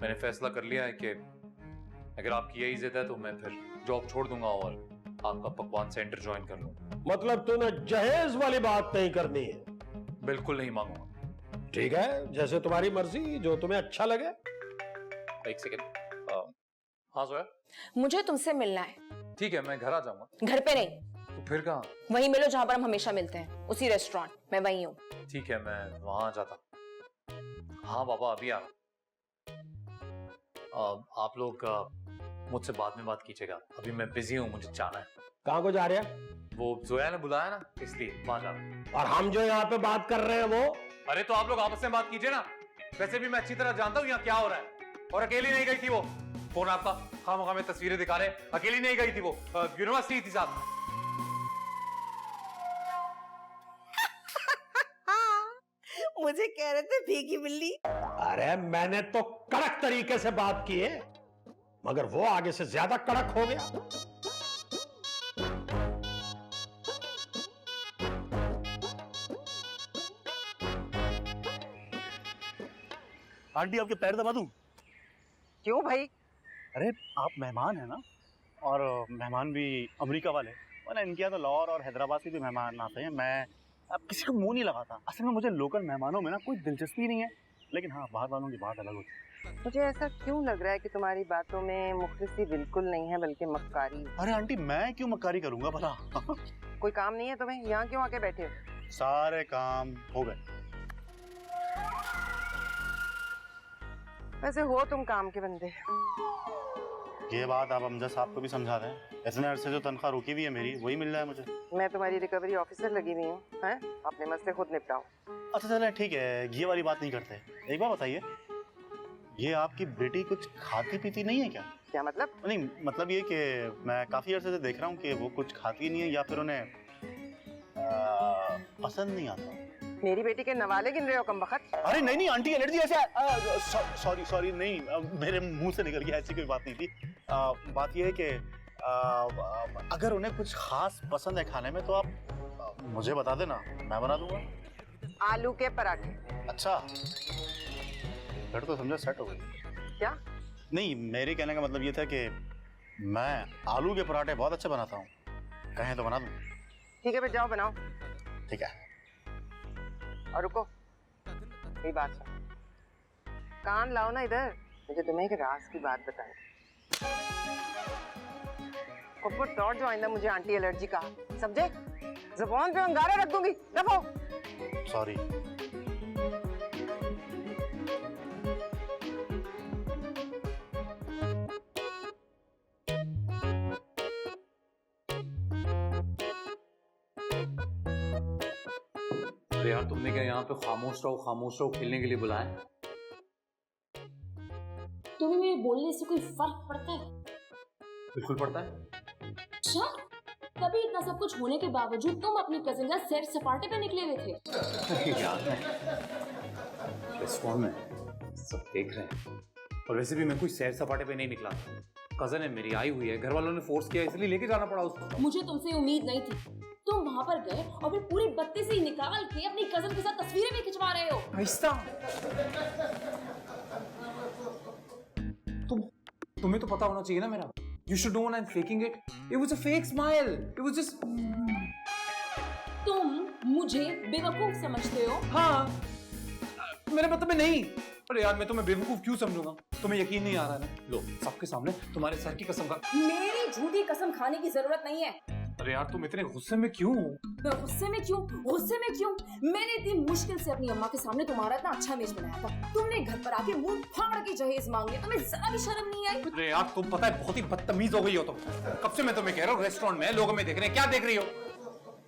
मैंने फैसला कर लिया है कि अगर आपकी यही जिद है तो मैं फिर जॉब छोड़ दूंगा और आपका पकवान सेंटर ज्वाइन कर लूंगा। मतलब तूने जहेज वाली बात नहीं करनी है? बिल्कुल नहीं मांगूंगा। ठीक है, जैसे तुम्हारी मर्जी, जो तुम्हें अच्छा लगे। एक सेकेंड। हाँ जोया, मुझे तुमसे मिलना है। ठीक है, मैं घर आ जाऊंगा। घर पे नहीं, तो फिर कहाँ? वहीं मिलो जहां पर हम हमेशा मिलते हैं, उसी रेस्टोरेंट। मैं वहीं हूँ। ठीक है, मैं वहां जाता। हाँ बाबा, अभी आ। आप लोग मुझसे बाद में बात कीजिएगा, अभी मैं बिजी हूँ, मुझे जाना है। कहाँ को जा रहे हैं? वो जोया ने बुलाया ना, इसलिए वहां जा रहा हूं। और हम जो यहाँ पे बात कर रहे हैं वो? अरे तो आप लोग आपस में बात कीजिए ना। वैसे भी मैं अच्छी तरह जानता हूँ यहाँ क्या हो रहा है। और अकेली नहीं गई थी वो। फोन आपका खामखा में तस्वीरें दिखा रहे। अकेली नहीं गई थी वो, यूनिवर्सिटी थी साथ। मुझे कह रहे थे भीगी बिल्ली। अरे मैंने तो कड़क तरीके से बात की है, मगर वो आगे से ज्यादा कड़क हो गया। आंटी आपके पैर दबा दूं? क्यों भाई? अरे आप मेहमान हैं ना, और मेहमान भी अमेरिका वाले, वरना इनके यहाँ तो लाहौर और हैदराबाद से भी मेहमान आते हैं। मैं अब किसी को मुंह नहीं लगाता। असल में मुझे लोकल मेहमानों में ना कोई दिलचस्पी नहीं है, लेकिन हाँ बाहर वालों की बात अलग होती है। मुझे ऐसा क्यों लग रहा है कि तुम्हारी बातों में मुखलिसी बिल्कुल नहीं है बल्कि मक्कारी। अरे आंटी मैं क्यों मक्कारी करूंगा भला? कोई काम नहीं है तुम्हें? यहाँ क्यों आके बैठे हो? सारे काम हो गए। वैसे हो तुम काम के बंदे। ये बात आप अमजद साहब को भी समझा दें। इतने अरसे जो तनख्वाह रुकी हुई है मेरी, वही मिल रहा है मुझे। मैं तुम्हारी रिकवरी ऑफिसर लगी हुई हूँ, हैं? अपने मसले खुद निपटाओ। अच्छा चले ठीक है, ये वाली बात नहीं करते। एक बात बताइए, ये आपकी बेटी कुछ खाती पीती नहीं है क्या? क्या मतलब? नहीं मतलब ये कि मैं काफी अरसे से देख रहा हूँ कि वो कुछ खाती नहीं है या फिर उन्हें पसंद नहीं आता। मेरी बेटी के नवाले गिन रहे हो कमबख्त? अरे नहीं नहीं आंटी, एलर्जी ऐसे। सॉरी सॉरी, नहीं मेरे मुंह से निकल गया, ऐसी कोई बात नहीं थी। बात ये है कि अगर उन्हें कुछ खास पसंद है खाने में तो आप मुझे बता देना, मैं बना दूंगा। आलू के पराठे। अच्छा, फिर तो समझो सेट हो गई। क्या? नहीं, मेरे कहने का मतलब ये था कि मैं आलू के पराठे बहुत अच्छे बनाता हूँ, कहें तो बना दूँ। ठीक है फिर जाओ बनाओ। ठीक है। और रुको, मेरी बात सुनो। कान लाओ ना इधर, मुझे तुम्हें एक राज की बात बताएं। ऊपर तोड़ जो आइंदा मुझे आंटी एलर्जी का, समझे? ज़ुबान पे अंगारे रख दूंगी, रखो। सॉरी। अरे यार तुमने क्या यहाँ पे खामोश रहो खेलने के लिए बुलाया? तुम्हें मेरे बोलने से कोई फर्क पड़ता है? बिल्कुल पड़ता है। अच्छा, तभी इतना सब कुछ होने के बावजूद तुम अपनी कजिन का सैर सपाटे पे निकले हुए थे। यार रेस्टोरेंट में सब देख रहे हैं, और वैसे भी मैं कोई सैर सपाटे पे नहीं निकला। कजन है मेरी, आई हुई है, घर वालों ने फोर्स किया इसलिए लेके जाना पड़ा उसको। मुझे तुमसे उम्मीद नहीं थी। तुम वहां पर गए और फिर पूरी बत्ती से निकाल के अपनी कजन के साथ तस्वीरें भी खिंचवा रहे हो। आहिस्ता। तुम्हें तो पता होना चाहिए ना मेरा। You should know I'm faking it. It was a fake smile. It was just. तुम मुझे बेवकूफ समझते हो? हाँ, मेरे मतलब में नहीं। अरे यार मैं तुम्हें बेवकूफ क्यों समझूंगा? तुम्हें यकीन नहीं आ रहा ना? लो सबके सामने तुम्हारे सर की कसम खा। मेरी झूठी कसम खाने की जरूरत नहीं है। अरे यार तुम इतने गुस्से में क्यों हो? मैं गुस्से में क्यों? मैंने इतनी मुश्किल से अपनी अम्मा के सामने तुम्हारा इतना अच्छा मेज बनाया था। तुमने घर पर आके मुंह फाड़ के जहेज मांगे, तुम्हें जरा भी शर्म नहीं आई? अरे यार तुम पता है बहुत ही बदतमीज हो गई हो तुम। कब से मैं तुम्हें कह रहा हूँ रेस्टोरेंट में लोग हमें देख रहे हैं, क्या देख रही हो?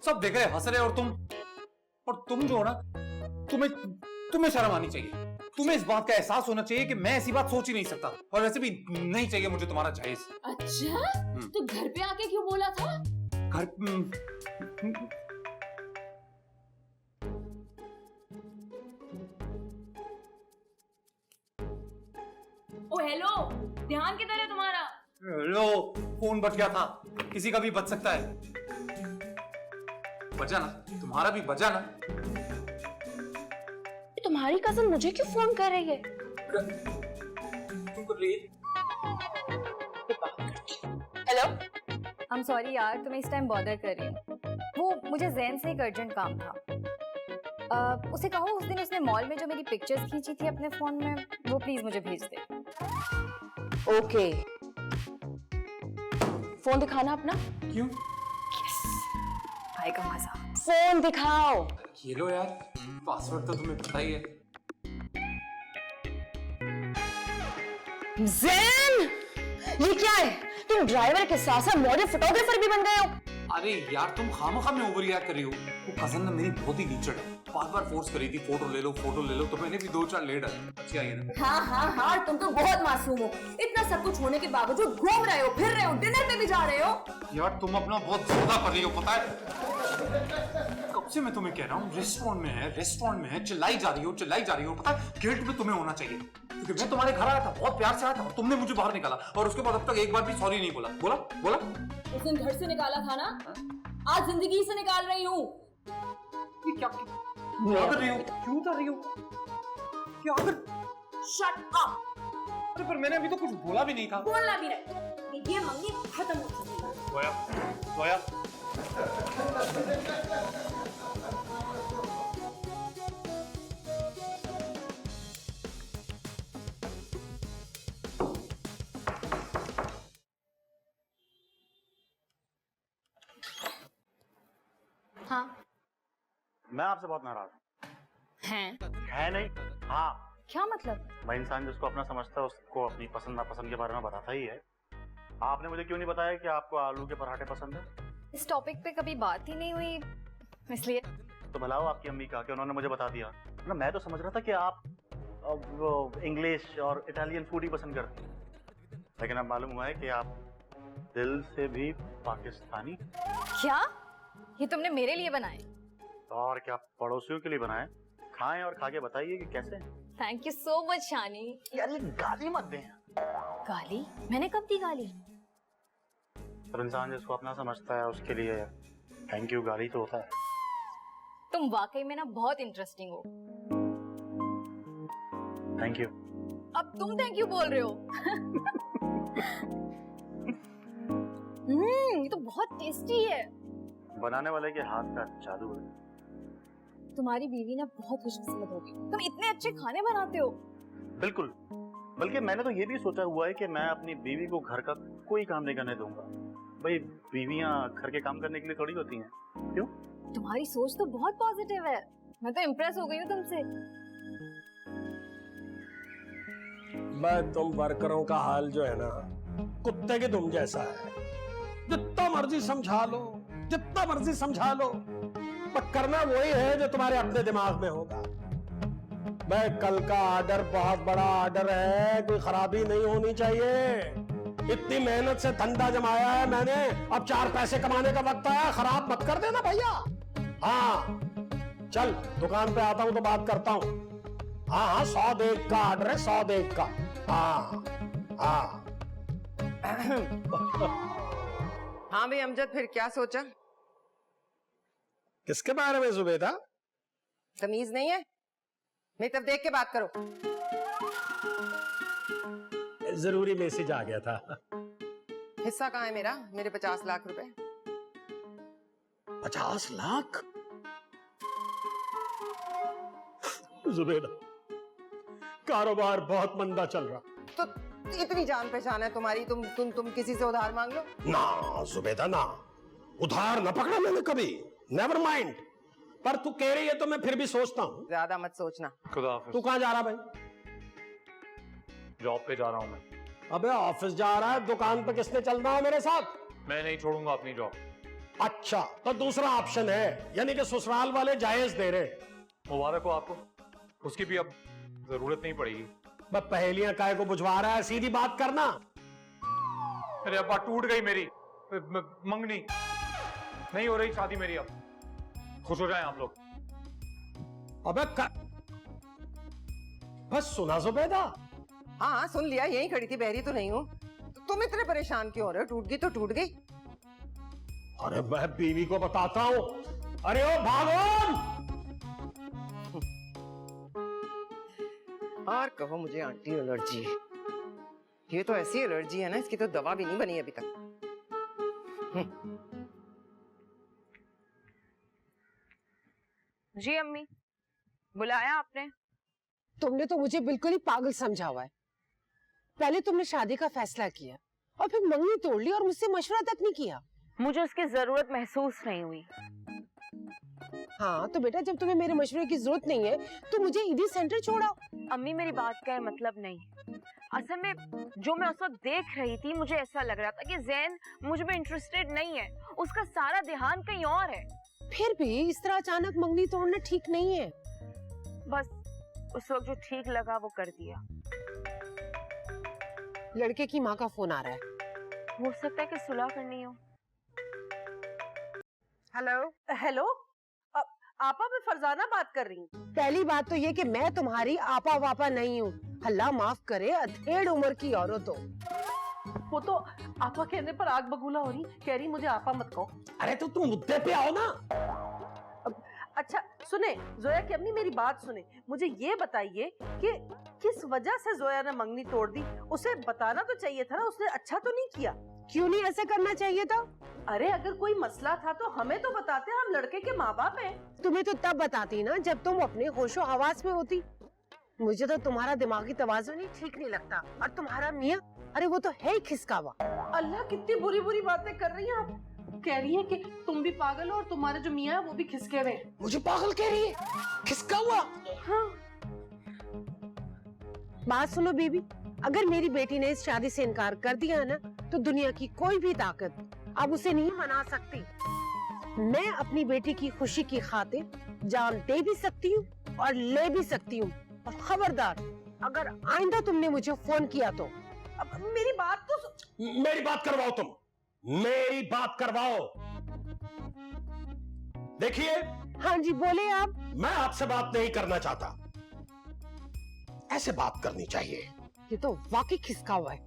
सब देख रहे हैं, हंस रहे हैं, और तुम जो हो ना, तुम्हें शर्म आनी चाहिए। तुम्हें इस बात का एहसास होना चाहिए कि मैं ऐसी बात सोच ही नहीं सकता, और वैसे भी नहीं चाहिए मुझे तुम्हारा जहेज। अच्छा, तो घर पे आके क्यों बोला था? घर ओ हेलो, ध्यान किधर है तुम्हारा? लो फोन बच गया था, किसी का भी बच सकता है। बचा ना, तुम्हारा भी बचा ना। तुम्हारी कजन मुझे क्यों फोन कर रही है? हेलो, I'm sorry यार, तुम्हें इस टाइम बॉदर कर रही हूँ। वो मुझे जैन से एक अर्जेंट काम था। उसे कहो उस दिन उसने मॉल में जो मेरी पिक्चर्स खींची थी अपने फोन में, वो प्लीज मुझे भेज दे। ओके, फोन दिखाना अपना। क्यों? आएगा मजा। फोन दिखाओ। ये लो यार, पासवर्ड तो तुम्हें पता ही है। ज़ैन, ये क्या है? तुम ड्राइवर के साथ साथ मॉडल फोटोग्राफर भी बन गए हो। अरे यार तुम खामखा में ओवर रिएक्ट कर रही हो। वो कजन ना मेरी बहुत ही नीचड़ है, बार फोर्स कर रही थी फोटो ले लो, तो मैंने भी 2-4 ले डाली। अच्छी आई है ना? हाँ, तुम तो बहुत मासूम हो। इतना सब कुछ होने के बावजूद घूम रहे हो, फिर रहे हो, डिनर पे भी जा रहे हो। यार तुम अपना बहुत ज्यादा कर रही हो, पता है? कब से मैं तुम्हें कह रहा हूँ रेस्टोरेंट में है, चिल्लाई जा रही हो। पता है गिल्ट में तुम्हें होना चाहिए, क्योंकि मैं तुम्हारे घर आया था, बहुत प्यार से आया था, और तुमने मुझे बाहर निकाला, और उसके बाद अब तक एक बार भी सॉरी नहीं बोला। उस दिन घर से निकाला था ना, आज जिंदगी से निकाल रही हूँ। ये क्या कर रही हो? क्यों कर रही हो? क्या कर? Shut up. अरे पर मैंने अभी तो कुछ बोला भी नहीं था। बोलना भी नहीं, ये मंगी खत्म हो चुकी है। सोया। हाँ मैं आपसे बहुत नाराज हूँ। हैं? नहीं, हाँ। क्या मतलब? मैं इंसान जिसको अपना समझता है उसको अपनी पसंद नापसंद के बारे में बताता ही है। आपने मुझे क्यों नहीं बताया कि आपको आलू के पराठे पसंद है? इस टॉपिक पे कभी बात ही नहीं हुई, इसलिए। तो बुलाओ आपकी अम्मी का, कि उन्होंने मुझे बता दिया ना। मैं तो समझ रहा था कि आप इंग्लिश और इटालियन फूड ही पसंद करते हैं, लेकिन अब मालूम हुआ है कि आप दिल से भी पाकिस्तानी। क्या ये तुमने मेरे लिए बनाए? और क्या पड़ोसियों के लिए बनाए? खाएं और खा के बताइए कि कैसे। थैंक यू सो मच शानी। यार ये गाली मत दें। गाली? मैंने कब दी गाली? पर इंसान जिसको अपना समझता है उसके लिए थैंक यू गाली तो होता है। तुम वाकई में ना बहुत इंटरेस्टिंग हो। Thank you. अब तुम थैंक यू बोल रहे हो। ये तो बहुत टेस्टी है। बनाने वाले के हाथ का जादू है। तुम्हारी बीवी ना बहुत खुशकिस्मत होगी, तुम इतने अच्छे खाने बनाते हो। बिल्कुल, बल्कि मैंने तो ये भी सोचा हुआ है कि मैं अपनी बीवी को घर का कोई काम नहीं करने दूंगा। भाई बीवियां घर के काम करने के लिए थोड़ी होती हैं, क्यों? तुम्हारी सोच तो बहुत पॉजिटिव है, मैं तो इम्प्रेस हो गई हूँ तुमसे। मैं तुम वर्करों का हाल जो है ना, कुत्ते के दुम जैसा है। जितना मर्जी समझा लो, जितना मर्जी समझा लो, पर करना वही है जो तुम्हारे अपने दिमाग में होगा। मैं कल का ऑर्डर बहुत बड़ा ऑर्डर है, कोई खराबी नहीं होनी चाहिए। इतनी मेहनत से धंधा जमाया है मैंने, अब 4 पैसे कमाने का वक्त आया, खराब मत कर देना भैया। हाँ चल, दुकान पे आता हूं तो बात करता हूं। हाँ हाँ, 100 देग का ऑर्डर है, 100 देग का। हाँ हाँ। हाँ भाई अमजद, फिर क्या सोचा? किसके बारे में जुबैदा? तमीज नहीं है? मेरी तरफ देख के बात करो। जरूरी मैसेज आ गया था। हिस्सा कहाँ है मेरा? मेरे 50 लाख रुपए। 50 लाख? जुबैदा, कारोबार बहुत मंदा चल रहा। तो इतनी जान पहचान है तुम्हारी, तुम किसी से उधार मांग लो? ना जुबैदा ना, उधार ना पकड़ा मैंने कभी, नेवर माइंड। पर तू कह रही है तो मैं फिर भी सोचता हूँ। ज्यादा मत सोचना। खुदा हाफिज। तू कहाँ जा रहा भाई? जॉब पे जा रहा हूँ मैं। अबे ऑफिस जा रहा है, दुकान पे किसने चलना है मेरे साथ? मैं नहीं छोड़ूंगा अपनी जॉब। अच्छा, तो दूसरा ऑप्शन है, यानी कि ससुराल वाले जायज दे रहे। मुबारक हो आपको, उसकी भी अब जरूरत नहीं पड़ेगी। मैं पहेलियां काहे को बुझवा रहा है, सीधी बात करना। अरे अब्बा, टूट गई मेरी मंगनी, नहीं हो रही शादी मेरी अब। खुश हो जाएं आप लोग। अबे बस सुना जुबैदा? हाँ सुन लिया, यहीं खड़ी थी, बहरी तो नहीं हूँ। तुम इतने परेशान क्यों हो रहे हो? टूट गई तो टूट गई। अरे मैं बीवी को बताता हूँ। अरे ओ भागो। और कहो मुझे आंटी एलर्जी है। ये तो ऐसी एलर्जी है ना, इसकी तो दवा भी नहीं बनी अभी तक। जी अम्मी, बुलाया आपने? तुमने तो मुझे बिल्कुल ही पागल समझा हुआ है। पहले तुमने शादी का फैसला किया और फिर मंगनी तोड़ ली और मुझसे मशवरा तक नहीं किया। मुझे उसकी जरूरत महसूस नहीं हुई। हाँ तो बेटा, जब तुम्हें मेरे मशवरे की जरूरत नहीं है तो मुझे ईदी सेंटर छोड़ाओ। अम्मी मेरी बात का मतलब नहीं। असल में जो मैं उस वक्त देख रही थी, मुझे ऐसा लग रहा था कि जैन मुझ में इंटरेस्टेड नहीं है, उसका सारा ध्यान कहीं और है। फिर भी इस तरह अचानक मंगनी तोड़ना ठीक नहीं है। बस उस वक्त जो ठीक लगा वो कर दिया। लड़के की माँ का फोन आ रहा है। हो सकता है कि सुलह करनी हो। हेलो हेलो, आपा, मैं फरजाना बात कर रही हूँ। पहली बात तो ये कि मैं तुम्हारी आपा वापा नहीं हूँ। अल्लाह माफ करे, अधेड़ उम्र की औरत हो। वो तो आपा कहने पर आग बबूला हो रही, कह रही मुझे आपा मत कहो। अरे तो तुम मुद्दे पे आओ ना। अच्छा सुने जोया की अम्मी, मेरी बात सुने। मुझे ये बताइए कि किस वजह से जोया ने मंगनी तोड़ दी? उसे बताना तो चाहिए था ना, उसने अच्छा तो नहीं किया। क्यों नहीं ऐसा करना चाहिए था? अरे अगर कोई मसला था तो हमें तो बताते, हम लड़के के माँ बाप हैं। तुम्हें तो तब बताती ना जब तुम अपने होशो हवास में होती। मुझे तो तुम्हारा दिमागी तवाज़ुन ही ठीक नहीं लगता। और तुम्हारा मियाँ, अरे वो तो है ही खिसका हुआ। अल्लाह, कितनी बुरी बुरी बातें कर रही हैं आप। कह रही है कि तुम भी पागल हो और तुम्हारे जो मियाँ है वो भी खिसके हुए। मुझे पागल कह रही है? खिसका हुआ? हाँ। बात सुनो बीबी, अगर मेरी बेटी ने इस शादी से इनकार कर दिया है ना, तो दुनिया की कोई भी ताकत अब उसे नहीं मना सकती। मैं अपनी बेटी की खुशी की खातिर जान दे भी सकती हूँ और ले भी सकती हूँ। और खबरदार, अगर आइंदा तुमने मुझे फोन किया तो। अब मेरी बात तो मेरी बात करवाओ, तुम मेरी बात करवाओ। देखिए। हाँ जी बोले आप। मैं आपसे बात नहीं करना चाहता, ऐसे बात करनी चाहिए। ये तो वाकई खिसका हुआ है।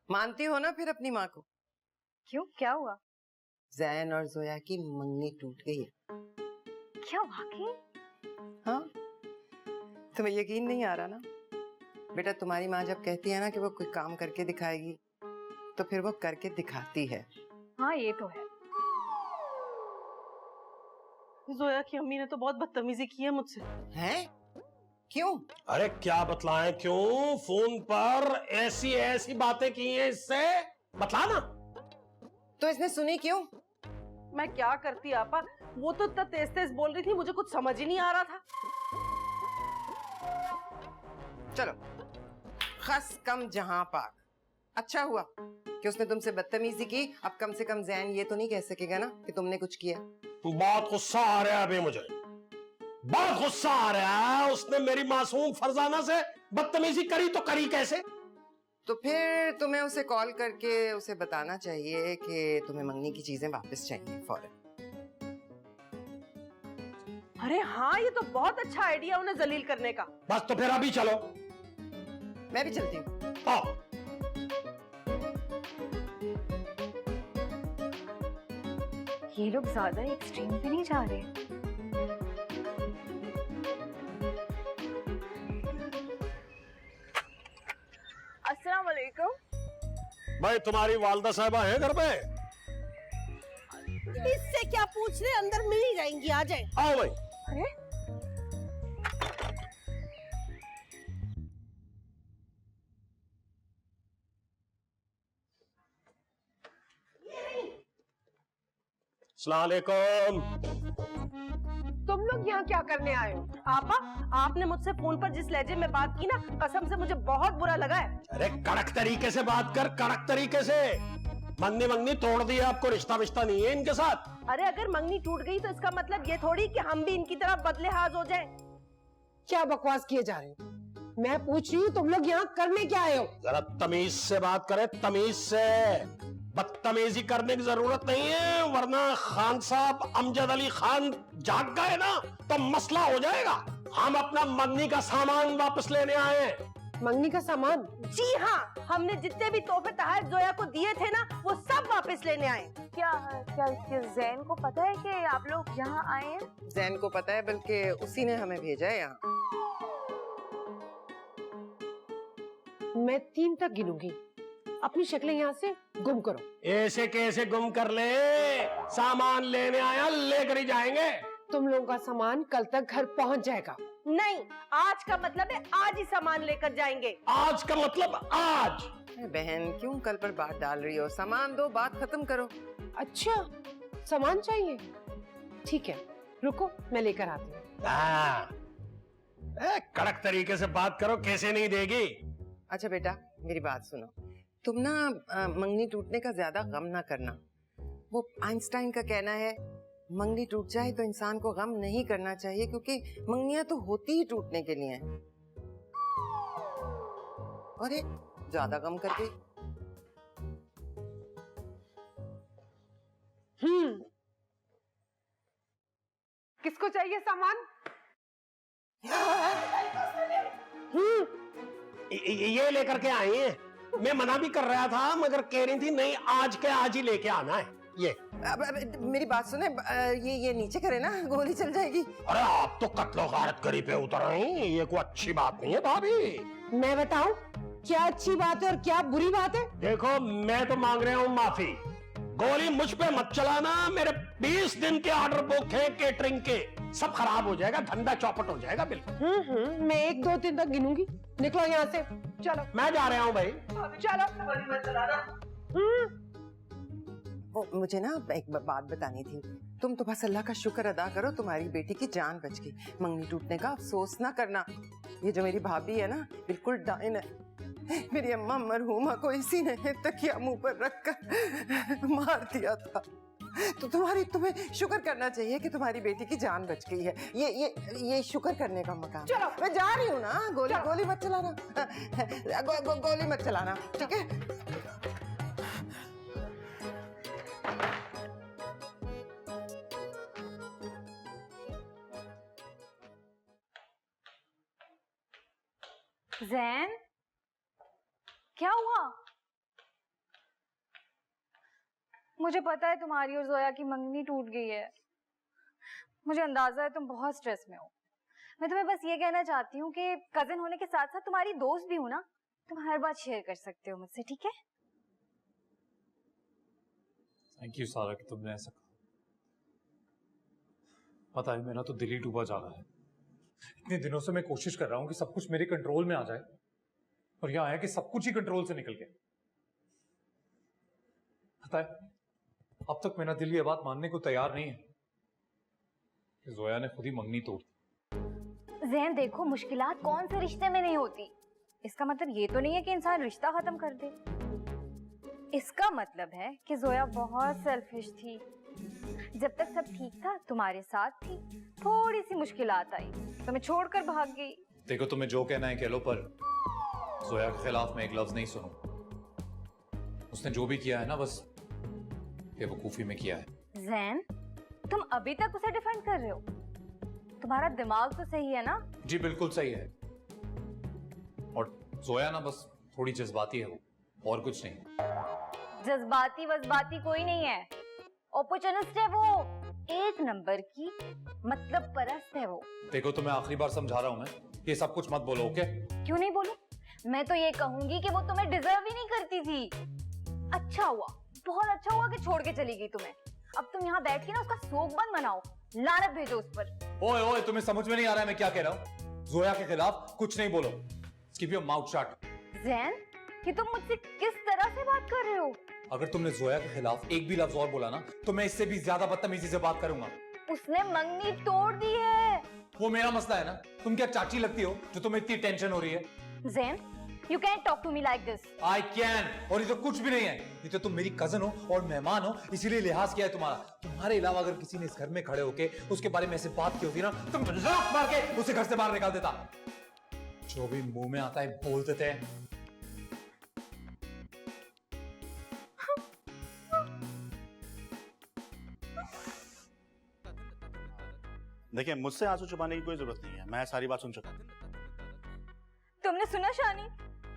मानती हो ना फिर अपनी माँ को? क्यों, क्या हुआ? जैन और जोया की मंगनी टूट गई है। क्या वाकई? हाँ, तुम्हें यकीन नहीं आ रहा ना? बेटा, तुम्हारी माँ जब कहती है ना कि वो कोई काम करके दिखाएगी, तो फिर वो करके दिखाती है। हाँ ये तो है। जोया की अम्मी ने तो बहुत बदतमीजी की है मुझसे। हैं? क्यों? अरे क्या बतलाएं क्यों? फोन पर ऐसी ऐसी बातें की हैं इससे। बतला ना। तो इसने सुनी क्यों? मैं क्या करती आपा, वो तो इतना तेज तेज बोल रही थी, मुझे कुछ समझ ही नहीं आ रहा था। चलो, खस कम जहां पाक। अच्छा हुआ कि उसने तुमसे बदतमीजी की। अब कम से कम जैन ये तो नहीं कह सकेगा ना कि तुमने कुछ किया। बहुत गुस्सा आ रहा है अभी मुझे, बहुत गुस्सा आ रहा है। उसने मेरी मासूम फरजाना से बदतमीजी करी तो करी कैसे? तो फिर तुम्हें उसे कॉल करके उसे बताना चाहिए कि तुम्हें मंगनी की चीजें वापस चाहिए फौरन। अरे हाँ, ये तो बहुत अच्छा आइडिया उन्हें जलील करने का। बस तो फिर अभी चलो। मैं भी चलती हूँ। आओ। ये लोग ज्यादा एक्सट्रीम पे नहीं जा रहे? अस्सलाम वालेकुम। भाई तुम्हारी वालदा साहबा है घर पे? इससे क्या पूछ रहे, अंदर मिल ही जाएंगी, आ जाए। आओ भाई। अरे अस्सलाम वालेकुम। तुम लोग यहाँ क्या करने आए हो? आपा, आपने मुझसे फोन पर जिस लहजे में बात की ना, कसम से मुझे बहुत बुरा लगा है। अरे कड़क तरीके से बात कर, कड़क तरीके से। मंगनी मंगनी तोड़ दी, आपको रिश्ता विश्ता नहीं है इनके साथ। अरे अगर मंगनी टूट गई तो इसका मतलब ये थोड़ी कि हम भी इनकी तरह बदले हाज हो जाए। क्या बकवास किए जा रहे हो? मैं पूछ रही हूँ तुम लोग यहाँ करने क्या आए हो? जरा तमीज से बात करें, तमीज से। बदतमीजी करने की जरूरत नहीं है, वरना खान साहब अमजद अली खान जाग गए ना तो मसला हो जाएगा। हम अपना मंगनी का सामान वापस लेने आए हैं। मंगनी का सामान? जी हाँ, हमने जितने भी तोहफे तहार जोया को दिए थे ना, वो सब वापस लेने आए। क्या क्या क्या जैन को पता है कि आप लोग यहाँ आए हैं? जैन को पता है, बल्कि उसी ने हमें भेजा है यहाँ। मैं 3 तक गिनूंगी, अपनी शक्लें यहाँ से गुम करो। ऐसे कैसे गुम कर ले? सामान लेने आया, लेकर ही जाएंगे। तुम लोगों का सामान कल तक घर पहुँच जाएगा। नहीं, आज का मतलब है आज ही सामान लेकर जाएंगे। आज का मतलब आज। बहन क्यों कल पर बात डाल रही हो? सामान दो, बात खत्म करो। अच्छा, सामान चाहिए? ठीक है, रुको मैं लेकर आती हूँ। कड़क तरीके से बात करो, कैसे नहीं देगी? अच्छा बेटा, मेरी बात सुनो। तुम ना मंगनी टूटने का ज्यादा गम ना करना। वो आइंस्टाइन का कहना है, मंगनी टूट जाए तो इंसान को गम नहीं करना चाहिए, क्योंकि मंगनियां तो होती ही टूटने के लिए हैं। अरे ज्यादा गम कर गई। किसको चाहिए सामान? ये लेकर के आई हैं। मैं मना भी कर रहा था, मगर कह रही थी नहीं, आज के आज ही लेके आना है। ये अब मेरी बात सुने, ये नीचे करे ना, गोली चल जाएगी। अरे आप तो कत्लो गारत करी पे उतर रही, ये कोई अच्छी बात नहीं है भाभी। मैं बताऊं क्या अच्छी बात है और क्या बुरी बात है? देखो, मैं तो मांग रहा हूँ माफी। गोली मुझ पे मत चलाना। मेरे 20 दिन के ऑर्डर बुक हैं केटरिंग के, सब खराब हो जाएगा, धंधा चौपट हो जाएगा बिल्कुल। मैं 1 2 3 तक गिनूंगी। निकलो यहाँ से, चलो। मैं जा रहा हूँ भाई। वो मुझे ना एक बात बतानी थी। तुम तो बस अल्लाह का शुक्र अदा करो, तुम्हारी बेटी की जान बच गई। मंगनी टूटने का अफसोस ना करना। ये जो मेरी भाभी है ना, बिल्कुल डाइन है। मेरी अम्मा मरहूमा को इसी ने तकिया मुंह पर रखकर मार दिया था। तो तुम्हें शुक्र करना चाहिए कि तुम्हारी बेटी की जान बच गई है। ये शुक्र करने का मकाम। चलो मैं जा रही हूँ ना। गोली मत चलाना। गोली मत चलाना, ठीक है? जैन, क्या हुआ? मुझे पता है तुम्हारी और जोया की मंगनी टूट गई है। मुझे अंदाजा है तुम बहुत स्ट्रेस में हो। मैं तुम्हें बस ये कहना चाहती हूँ कि कजिन होने के साथ साथ तुम्हारी दोस्त भी हो ना, तुम हर बात शेयर कर सकते हो मुझसे, ठीक है? थैंक यू सारा कि तुमने ऐसा कहा। पता है मेरा तो दिल ही डूबा जा रहा है। इतने दिनों से मैं कोशिश कर रहा हूं कि सब कुछ मेरे कंट्रोल में आ जाए, और यह आया कि सब कुछ ही कंट्रोल से निकल गया। पता है, अब तक मेरा दिल ये बात मानने को तैयार नहीं है कि जोया ने खुद ही मंगनी तोड़ दी। ज़ैन देखो, मुश्किलात कौन से रिश्ते में नहीं होती। इसका मतलब ये तो नहीं है कि इंसान रिश्ता खत्म कर दे। इसका मतलब है कि जोया बहुत सेल्फिश थी। जब तक सब ठीक था, तुम्हारे साथ थी, थोड़ी सी मुश्किलात आई तो मैं छोड़कर भाग गई। देखो, तुम्हें जो कहना है कह लो, पर जोया के खिलाफ मैं एक लफ्ज नहीं सुनूं। उसने जो भी किया है ना, बस बेवकूफी में किया है। ज़ैन, तुम अभी तक उसे डिफेंड कर रहे हो? तुम्हारा दिमाग तो सही है ना? जी बिल्कुल सही है। और जोया ना बस थोड़ी जज्बाती है, वो और कुछ नहीं। जज्बाती वज्बाती कोई नहीं है, ऑपोर्चुनिस्ट है वो, एक नंबर की मतलब परस्त है वो। देखो, तुम्हें आखिरी बार समझा रहा हूं मैं, ये सब कुछ मत बोलो, ओके? क्यों नहीं बोलूं? मैं तो ये कहूंगी कि वो तुम्हें डिजर्व ही नहीं करती थी। अच्छा हुआ, बहुत अच्छा हुआ कि छोड़ के चली गई तुम्हें। अब तुम यहाँ बैठ के ना उसका शोकबंद मनाओ, लानत भेजो उस पर। ओए ओए, तुम्हें समझ में नहीं आ रहा है मैं क्या कह रहा हूँ? जोया के खिलाफ कुछ नहीं बोलो। Keep your mouth shut. Zain, कि तुम मुझसे किस तरह से बात कर रहे हो? अगर तुमने जोया के खिलाफ एक भी लफ्ज और बोला ना, तो मैं इससे भी ज्यादा बदतमीजी से बात करूंगा। उसने मंगनी तोड़ दी है। वो मेरा मसला है ना, तुम क्या चाची लगती हो जो तुम्हें इतनी टेंशन हो रही है? ज़ैन, you can't talk to me like this. I can, और ये तो कुछ भी नहीं है। ये तो तुम मेरी कजन हो और मेहमान हो, इसीलिए लिहाज किया है तुम्हारा। तुम्हारे अलावा अगर किसी ने इस घर में खड़े होके उसके बारे में ऐसे बात की होती ना, तुम लात मार के उसे घर से बाहर निकाल देता। जो भी मुंह में आता है बोल देते हैं। देखिए, मुझसे आंसू छुपाने की कोई जरूरत नहीं है, मैं सारी बात सुन चुका हूं। तुमने सुना शानी,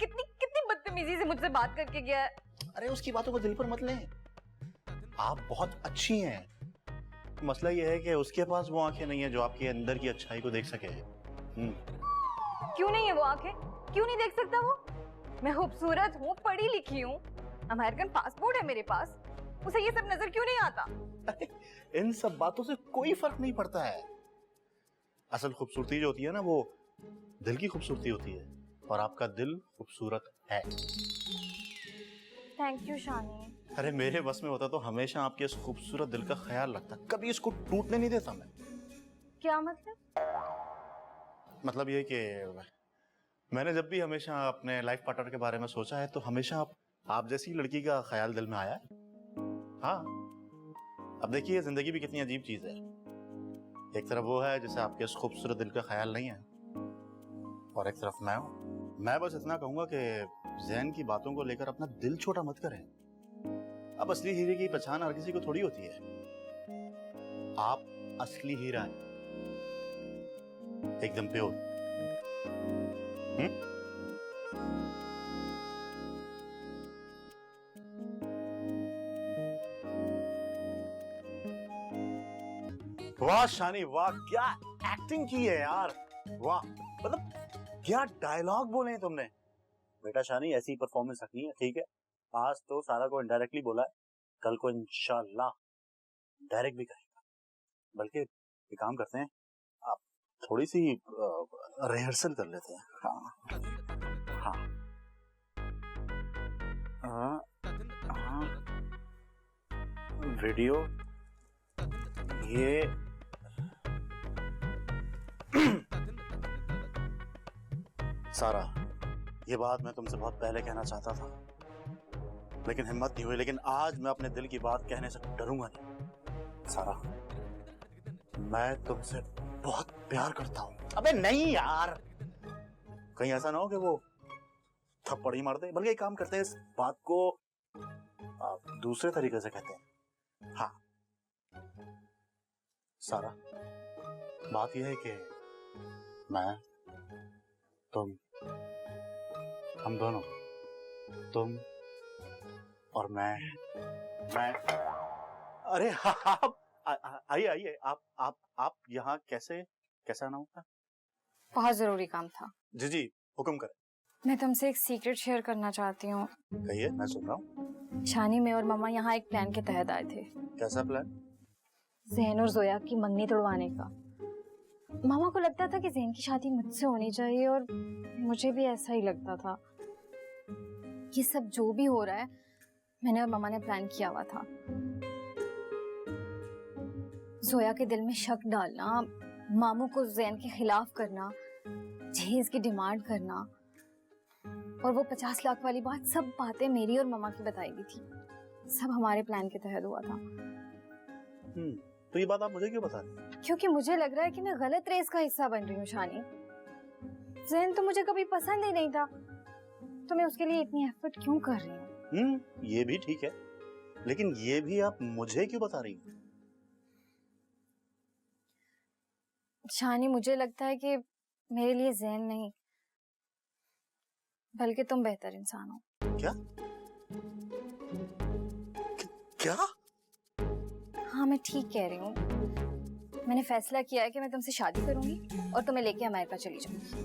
कितनी कितनी बदतमीजी से मुझसे बात करके गया है। अरे उसकी बातों को दिल पर मत लें, आप बहुत अच्छी हैं। मसला ये है कि उसके पास वो आंखें नहीं है जो आपके अंदर की अच्छाई को देख सके। क्यों नहीं है वो आंखें? क्यों नहीं देख सकता वो? मैं खूबसूरत हूँ, पढ़ी लिखी हूँ, अमेरिकन पासपोर्ट है मेरे पास, उसे ये सब नजर क्यों नहीं आता? इन सब बातों से कोई फर्क नहीं पड़ता है। असल खूबसूरती जो होती है ना, वो दिल की खूबसूरती होती है, और आपका दिल खूबसूरत है। थैंक यू शानी। अरे मेरे बस में होता तो हमेशा आपके इस खूबसूरत दिल का ख्याल रखता, कभी इसको टूटने नहीं देता मैं। क्या मतलब? मतलब ये कि मैंने जब भी हमेशा अपने लाइफ पार्टनर के बारे में सोचा है, तो हमेशा आप जैसी लड़की का ख्याल दिल में आया है। हाँ, अब देखिए, जिंदगी भी कितनी अजीब चीज है। एक तरफ वो है जिसे आपके इस खूबसूरत दिल का ख्याल नहीं है, और एक तरफ मैं हूं। मैं बस इतना कहूंगा कि ज़ैन की बातों को लेकर अपना दिल छोटा मत करें। अब असली हीरे की पहचान हर किसी को थोड़ी होती है। आप असली हीरा हैं, एकदम प्योर। वाह शानी, वाह, क्या एक्टिंग की है यार, वाह। मतलब क्या डायलॉग बोले हैं तुमने। बेटा शानी, ऐसी परफॉर्मेंस रखनी है, ठीक है? आज तो सारा को इनडायरेक्टली बोला है, कल को इंशाल्लाह डायरेक्ट भी करेगा। बल्कि एक काम करते हैं, आप थोड़ी सी रिहर्सल कर लेते हैं। हाँ हाँ हाँ हाँ, वीडियो ये सारा, ये बात मैं तुमसे बहुत पहले कहना चाहता था, लेकिन हिम्मत नहीं हुई। लेकिन आज मैं अपने दिल की बात कहने से डरूंगा नहीं। सारा, मैं तुमसे बहुत प्यार करता हूं। अबे नहीं यार, कहीं ऐसा ना हो कि वो थप्पड़ ही मार दे। बल्कि एक काम करते हैं, इस बात को दूसरे तरीके से कहते हैं। हाँ सारा, बात यह है कि मैं, तुम, हम दोनों, तुम और मैं। अरे आप आइए आइए, आप यहाँ कैसे आना होगा? बहुत जरूरी काम था। जी जी, हुक्म करें। मैं तुमसे एक सीक्रेट शेयर करना चाहती हूँ। कहिए, मैं सुन रहा हूँ। शानी, मैं और मामा यहाँ एक प्लान के तहत आए थे। कैसा प्लान? ज़ैन और जोया की मंगनी तोड़वाने का। मामा को लगता था कि ज़ैन की शादी मुझसे होनी चाहिए, और मुझे भी ऐसा ही लगता था। ये सब जो भी हो रहा है, मैंने और मम्मा ने प्लान किया हुआ था। जोया के दिल में शक डालना, मामू को जैन के खिलाफ करना, जहेज की डिमांड करना और वो 50 लाख वाली बात, सब बातें मेरी और मम्मा की बताई गई थी। सब हमारे प्लान के तहत हुआ था। तो ये बात आप मुझे क्यों बता रही? क्योंकि मुझे लग रहा है कि मैं गलत रेस का हिस्सा बन रही हूँ शानी। जैन तो मुझे कभी पसंद ही नहीं था, तो मैं उसके लिए इतनी एफर्ट क्यों कर रही हूँ? ये भी ठीक है, लेकिन ये भी आप मुझे क्यों बता रही हैं? शानी, मुझे लगता है कि मेरे लिए जैन नहीं बल्कि तुम बेहतर इंसान हो। क्या? क्या? हाँ, मैं ठीक कह रही हूँ। मैंने फैसला किया है कि मैं तुमसे शादी करूंगी और तुम्हें लेके अमेरिका चली जाऊंगी।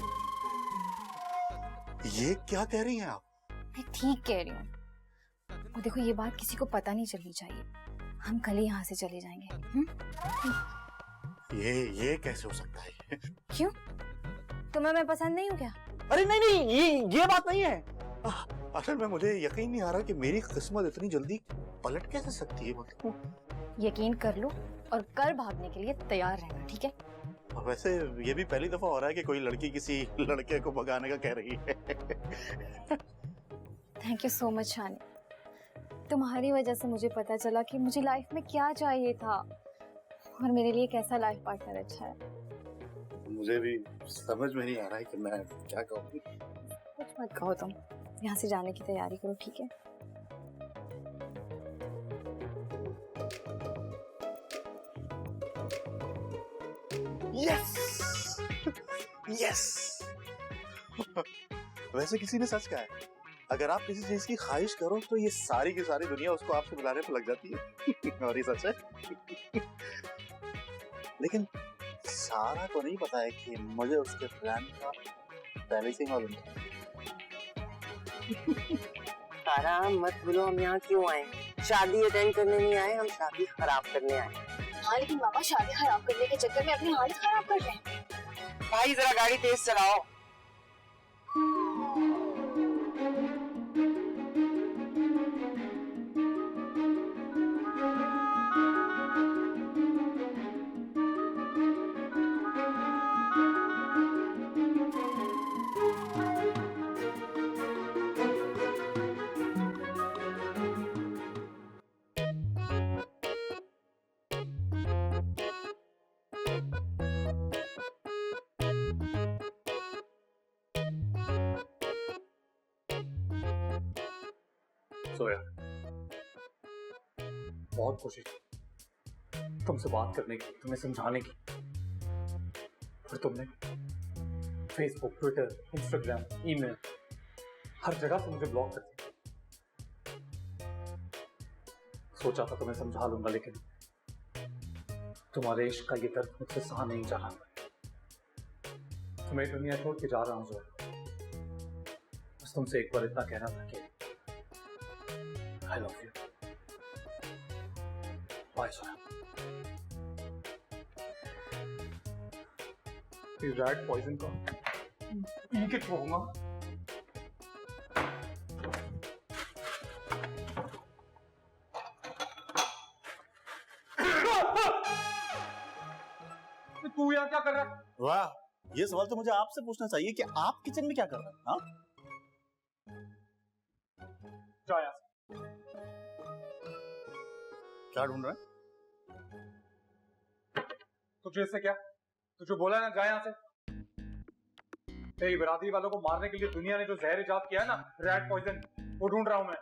ये क्या कह रही हैं आप? मैं ठीक कह रही हूँ। और देखो, ये बात किसी को पता नहीं चलनी चाहिए। हम कल ही यहाँ से चले जाएंगे। ये कैसे हो सकता है? क्यों? तुम्हें मैं पसंद नहीं हूँ क्या? अरे नहीं, ये बात नहीं है। असल में मुझे यकीन नहीं आ रहा कि मेरी किस्मत इतनी जल्दी पलट कैसे सकती है। मतलब यकीन कर लो और कल भागने के लिए तैयार रहना, ठीक है? वैसे ये भी पहली दफा हो रहा है कि कोई लड़की किसी लड़के को भगाने का कह रही है। थैंक यू सो मच शानी। तुम्हारी वजह से मुझे पता चला कि मुझे लाइफ में क्या चाहिए था और मेरे लिए कैसा लाइफ पार्टनर अच्छा है। मुझे भी समझ में नहीं आ रहा है कि मैं क्या कहूँ। कुछ मत कहो, तुम यहाँ से जाने की तैयारी करो, ठीक है? Yes yes. वैसे किसी ने सच कहा है, अगर आप किसी चीज की ख्वाहिश करो तो ये सारी की सारी दुनिया उसको आपसे बुलाने पर लग जाती है। और ये सच है। लेकिन सारा को नहीं पता है कि मुझे उसके प्लान का पहले से ही मालूम था। सारा मत बोलो, हम यहाँ क्यों आए? शादी अटेंड करने नहीं आए, हम शादी खराब करने आए। हाँ, लेकिन मामा शादी खराब करने के चक्कर में अपनी हालत खराब कर रहे हैं। भाई जरा गाड़ी तेज चलाओ। सोया, बहुत कोशिश की तुमसे बात करने की, तुम्हें समझाने की, पर तुमने फेसबुक, ट्विटर, इंस्टाग्राम, ईमेल हर जगह से मुझे ब्लॉक कर दिया। सोचा था तुम्हें समझा लूंगा, लेकिन तुम्हारे इश्क का ये दर्द मुझसे सहा नहीं जा रहा। तुम्हें दुनिया छोड़ के जा रहा हूं सोया। बस तुमसे एक बार इतना कहना था कि I love you. Bye, Soya. इस रैट पॉइजन का पी के छोड़ूंगा। तू यहाँ क्या कर रहा है? वाह, ये सवाल तो मुझे आपसे पूछना चाहिए कि आप किचन में क्या कर रहे हैं? हाँ? जा यहाँ से। क्या ढूंढ रहे हैं? तुझे इससे क्या? तुझे बोला ना, जा यहाँ से। तेरी बिरादरी वालों को मारने के लिए दुनिया ने जो जहर इजाद किया है ना, रैट पॉइजन, वो ढूंढ रहा हूं मैं।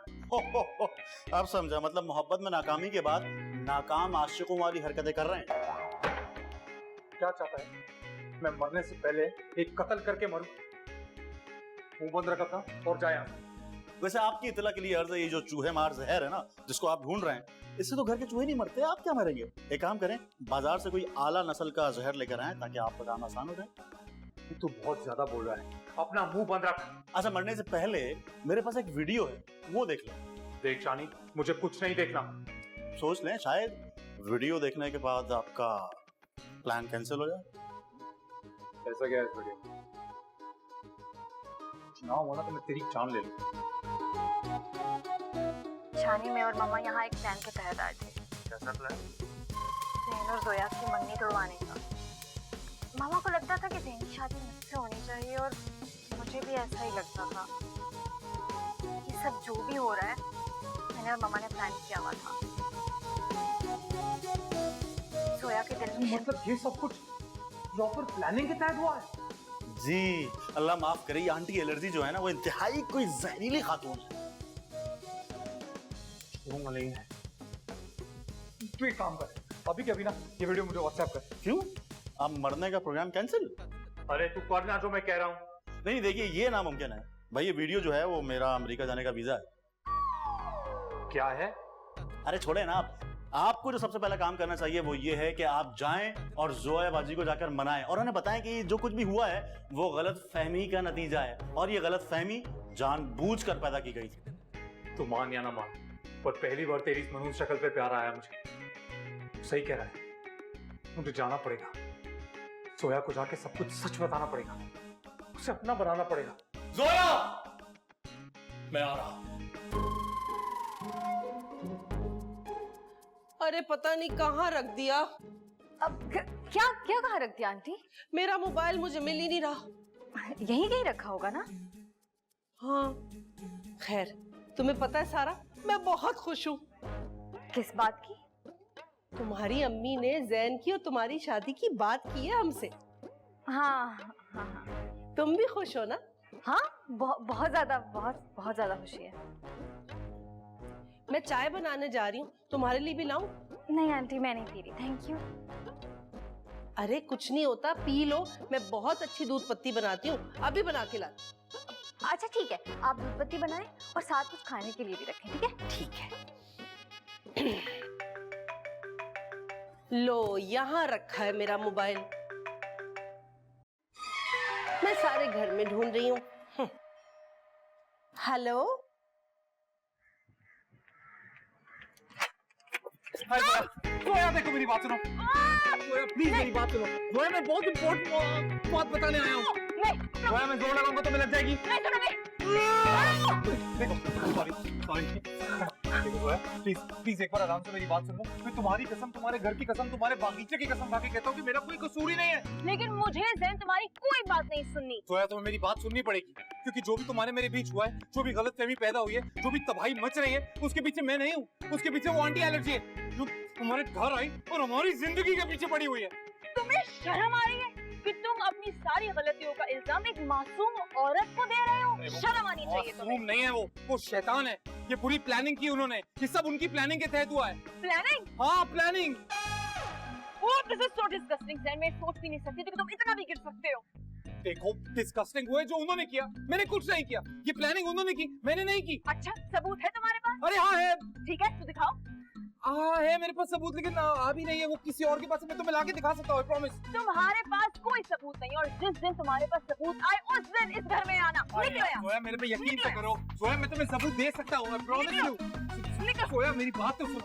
अब समझा, मतलब मोहब्बत में नाकामी के बाद नाकाम आशिकों वाली हरकतें कर रहे हैं। क्या चाहता है? मैं मरने से पहले एक कत्ल करके मरूं? मुंह बंद रखा था और जा यहाँ से। वैसे आपकी इतला के लिए अर्ज है, ये जो चूहे मार जहर है ना, जिसको आप ढूंढ रहे हैं, इससे तो घर के चूहे नहीं मरते, आप क्या मरेंगे? एक काम करें, बाजार से कोई आला नस्ल का जहर लेकर आए ताकि आपका काम आसान हो जाए। तू बहुत ज्यादा बोल रहा है, अपना मुंह बंद रख। अच्छा, मरने से पहले मेरे पास एक वीडियो है, वो देख लो। देख शानी, मुझे कुछ नहीं देखना। सोच लें, शायद वीडियो देखने के बाद आपका प्लान कैंसिल हो जाए। ऐसा क्या है इस वीडियो? ना होना तो मैं तेरी जान ले लूं। शानी में और मम्मा यहाँ एक प्लान के तहत आए थे। कैसा प्लान? ज़ैन और जोया की मंगनी तोड़वाने का। मामा को लगता था कि ज़ैन की शादी मुझसे होनी चाहिए और मुझे भी ऐसा ही लगता था। ये सब जो भी हो रहा है मैंने और मामा ने प्लान किया हुआ था। जोया के दिल में मतलब ये सब कुछ प्रॉपर प्लानिंग के तहत हुआ है? जी अल्लाह माफ करे, ये आंटी एलर्जी जो है ना वो इंतहाई कोई जहरीली खातून है। नहीं है। तू एक काम कर, अभी के अभी ना ये वीडियो मुझे व्हाट्सएप कर। क्यों? आप मरने का प्रोग्राम कैंसिल? अरे तू करना जो मैं कह रहा हूँ। नहीं देखिए ये नामुमकिन है भाई, ये वीडियो जो है वो मेरा अमेरिका जाने का वीजा है। क्या है? अरे छोड़े ना आप, आपको जो सबसे पहला काम करना चाहिए वो ये है कि आप जाएं और जोया बाजी को जाकर मनाएं और उन्हें बताएं कि जो कुछ भी हुआ है वो गलत फहमी का नतीजा है और ये गलत फहमी जानबूझकर पैदा की गई थी। तू मान या ना मान, पर पहली बार तेरी इस मनहूस शक्ल पे प्यार आया मुझे। सही कह रहा है, मुझे जाना पड़ेगा। जोया को जाके सब कुछ सच बताना पड़ेगा, उसे अपना बनाना पड़ेगा। जोया, मैं आ रहा हूं। अरे पता नहीं कहाँ रख दिया। अब क्या क्या कहाँ रख दिया आंटी? मेरा मोबाइल मुझे मिल ही नहीं रहा। यहीं कहीं रखा होगा ना? हाँ खैर, तुम्हें पता है सारा, मैं बहुत खुश हूँ। किस बात की? तुम्हारी अम्मी ने ज़ैन की और तुम्हारी शादी की बात की है हमसे। हाँ हाँ हाँ। तुम भी खुश हो ना? हाँ बहुत ज्यादा खुशी है। मैं चाय बनाने जा रही हूँ, तुम्हारे लिए भी लाऊं? नहीं आंटी मैं नहीं पी रही, थैंक यू। अरे कुछ नहीं होता, पी लो, मैं बहुत अच्छी दूध पत्ती बनाती हूँ, अभी बना के लाती। अच्छा ठीक है, आप दूध पत्ती बनाएं और साथ कुछ खाने के लिए भी रखें, ठीक है? ठीक है। लो यहाँ रखा है मेरा मोबाइल, मैं सारे घर में ढूंढ रही हूँ। हेलो, जोया देखो मेरी बात सुनो। जोया प्लीज मेरी बात सुनो। जोया मैं बहुत इम्पोर्टेंट बात बताने आया हूँ। जोया मैं जोर लगाऊंगा तो मैं लग जाएगी। देखो सॉरी देखो जोया प्लीज एक बार आराम से मेरी बात सुन लो। मैं तुम्हारी कसम, तुम्हारे घर की कसम, तुम्हारे बागीचे की कसम खा के कहता हूँ कि मेरा कोई कसूर ही नहीं है। लेकिन मुझे ज़ैन तुम्हारी कोई बात नहीं सुननी। जोया तुम्हें मेरी बात सुननी पड़ेगी, क्योंकि जो भी तुम्हारे मेरे बीच हुआ है, जो भी गलतफहमी पैदा हुई है, जो भी तबाही मच रही है, उसके पीछे मैं नहीं हूँ, उसके पीछे वो आंटी एलर्जी है जो तुम्हारे घर आई और हमारी जिंदगी के पीछे पड़ी हुई है। तुम्हें शर्म आ रही है कि तुम अपनी सारी गलतियों का इल्जाम एक मासूम औरत को दे रहे हो? शर्म आनी चाहिए तुम्हें। नहीं है वो शैतान है। ये पूरी प्लानिंग की उन्होंने, ये सब उनकी प्लानिंग के तहत हुआ है। प्लानिंग? हाँ planning. Oh, this is so disgusting, ज़ैन। मैं सोच भी नहीं सकती कि तुम इतना भी गिर सकते हो। देखो डिस्कस्टिंग हुआ है जो उन्होंने किया, मैंने कुछ नहीं किया। ये प्लानिंग उन्होंने की, मैंने नहीं की। अच्छा सबूत है तुम्हारे पास? अरे हाँ है। ठीक है तो दिखाओ। हाँ है मेरे पास सबूत, लेकिन अभी नहीं है, वो किसी और के पास है। मैं तुम्हें लाके दिखा सकता हूँ, प्रॉमिस। तुम्हारे पास कोई सबूत नहीं, और जिस दिन तुम्हारे पास सबूत आए उस दिन इस घर में आना। निकलो यहाँ। जोया मेरे पे यकीन तो करो, जोया मैं तुम्हें सबूत दे सकता हूँ, मैं प्रॉमिस यू। जोया मेरी बात तो सुन।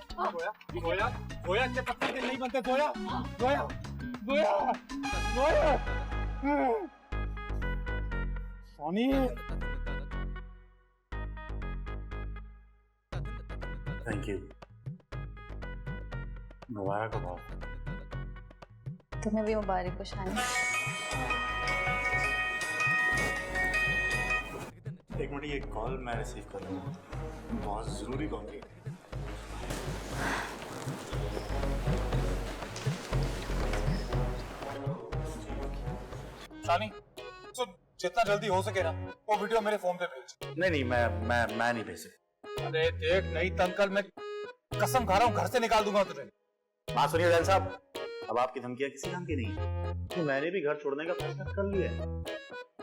जोया अच्छे पत्ते के नहीं बनते। जोया सोनी। Thank you. मुबारक हो। तुम्हें भी मुबारक हो शानी। एक मिनट, ये कॉल मैं रिसीव कर लूँगा, बहुत जरूरी कॉल है। शानी तो जितना जल्दी हो सके ना वो वीडियो मेरे फोन पे भेज। नहीं मैं नहीं भेज सकता। अरे देख नहीं तंकल, मैं कसम खा रहा हूँ घर से निकाल दूंगा तुझे। बात सुनिए ज़ैन साहब, अब आपकी धमकियां किसी काम की नहीं है, तो मैंने भी घर छोड़ने का फैसला कर लिया है।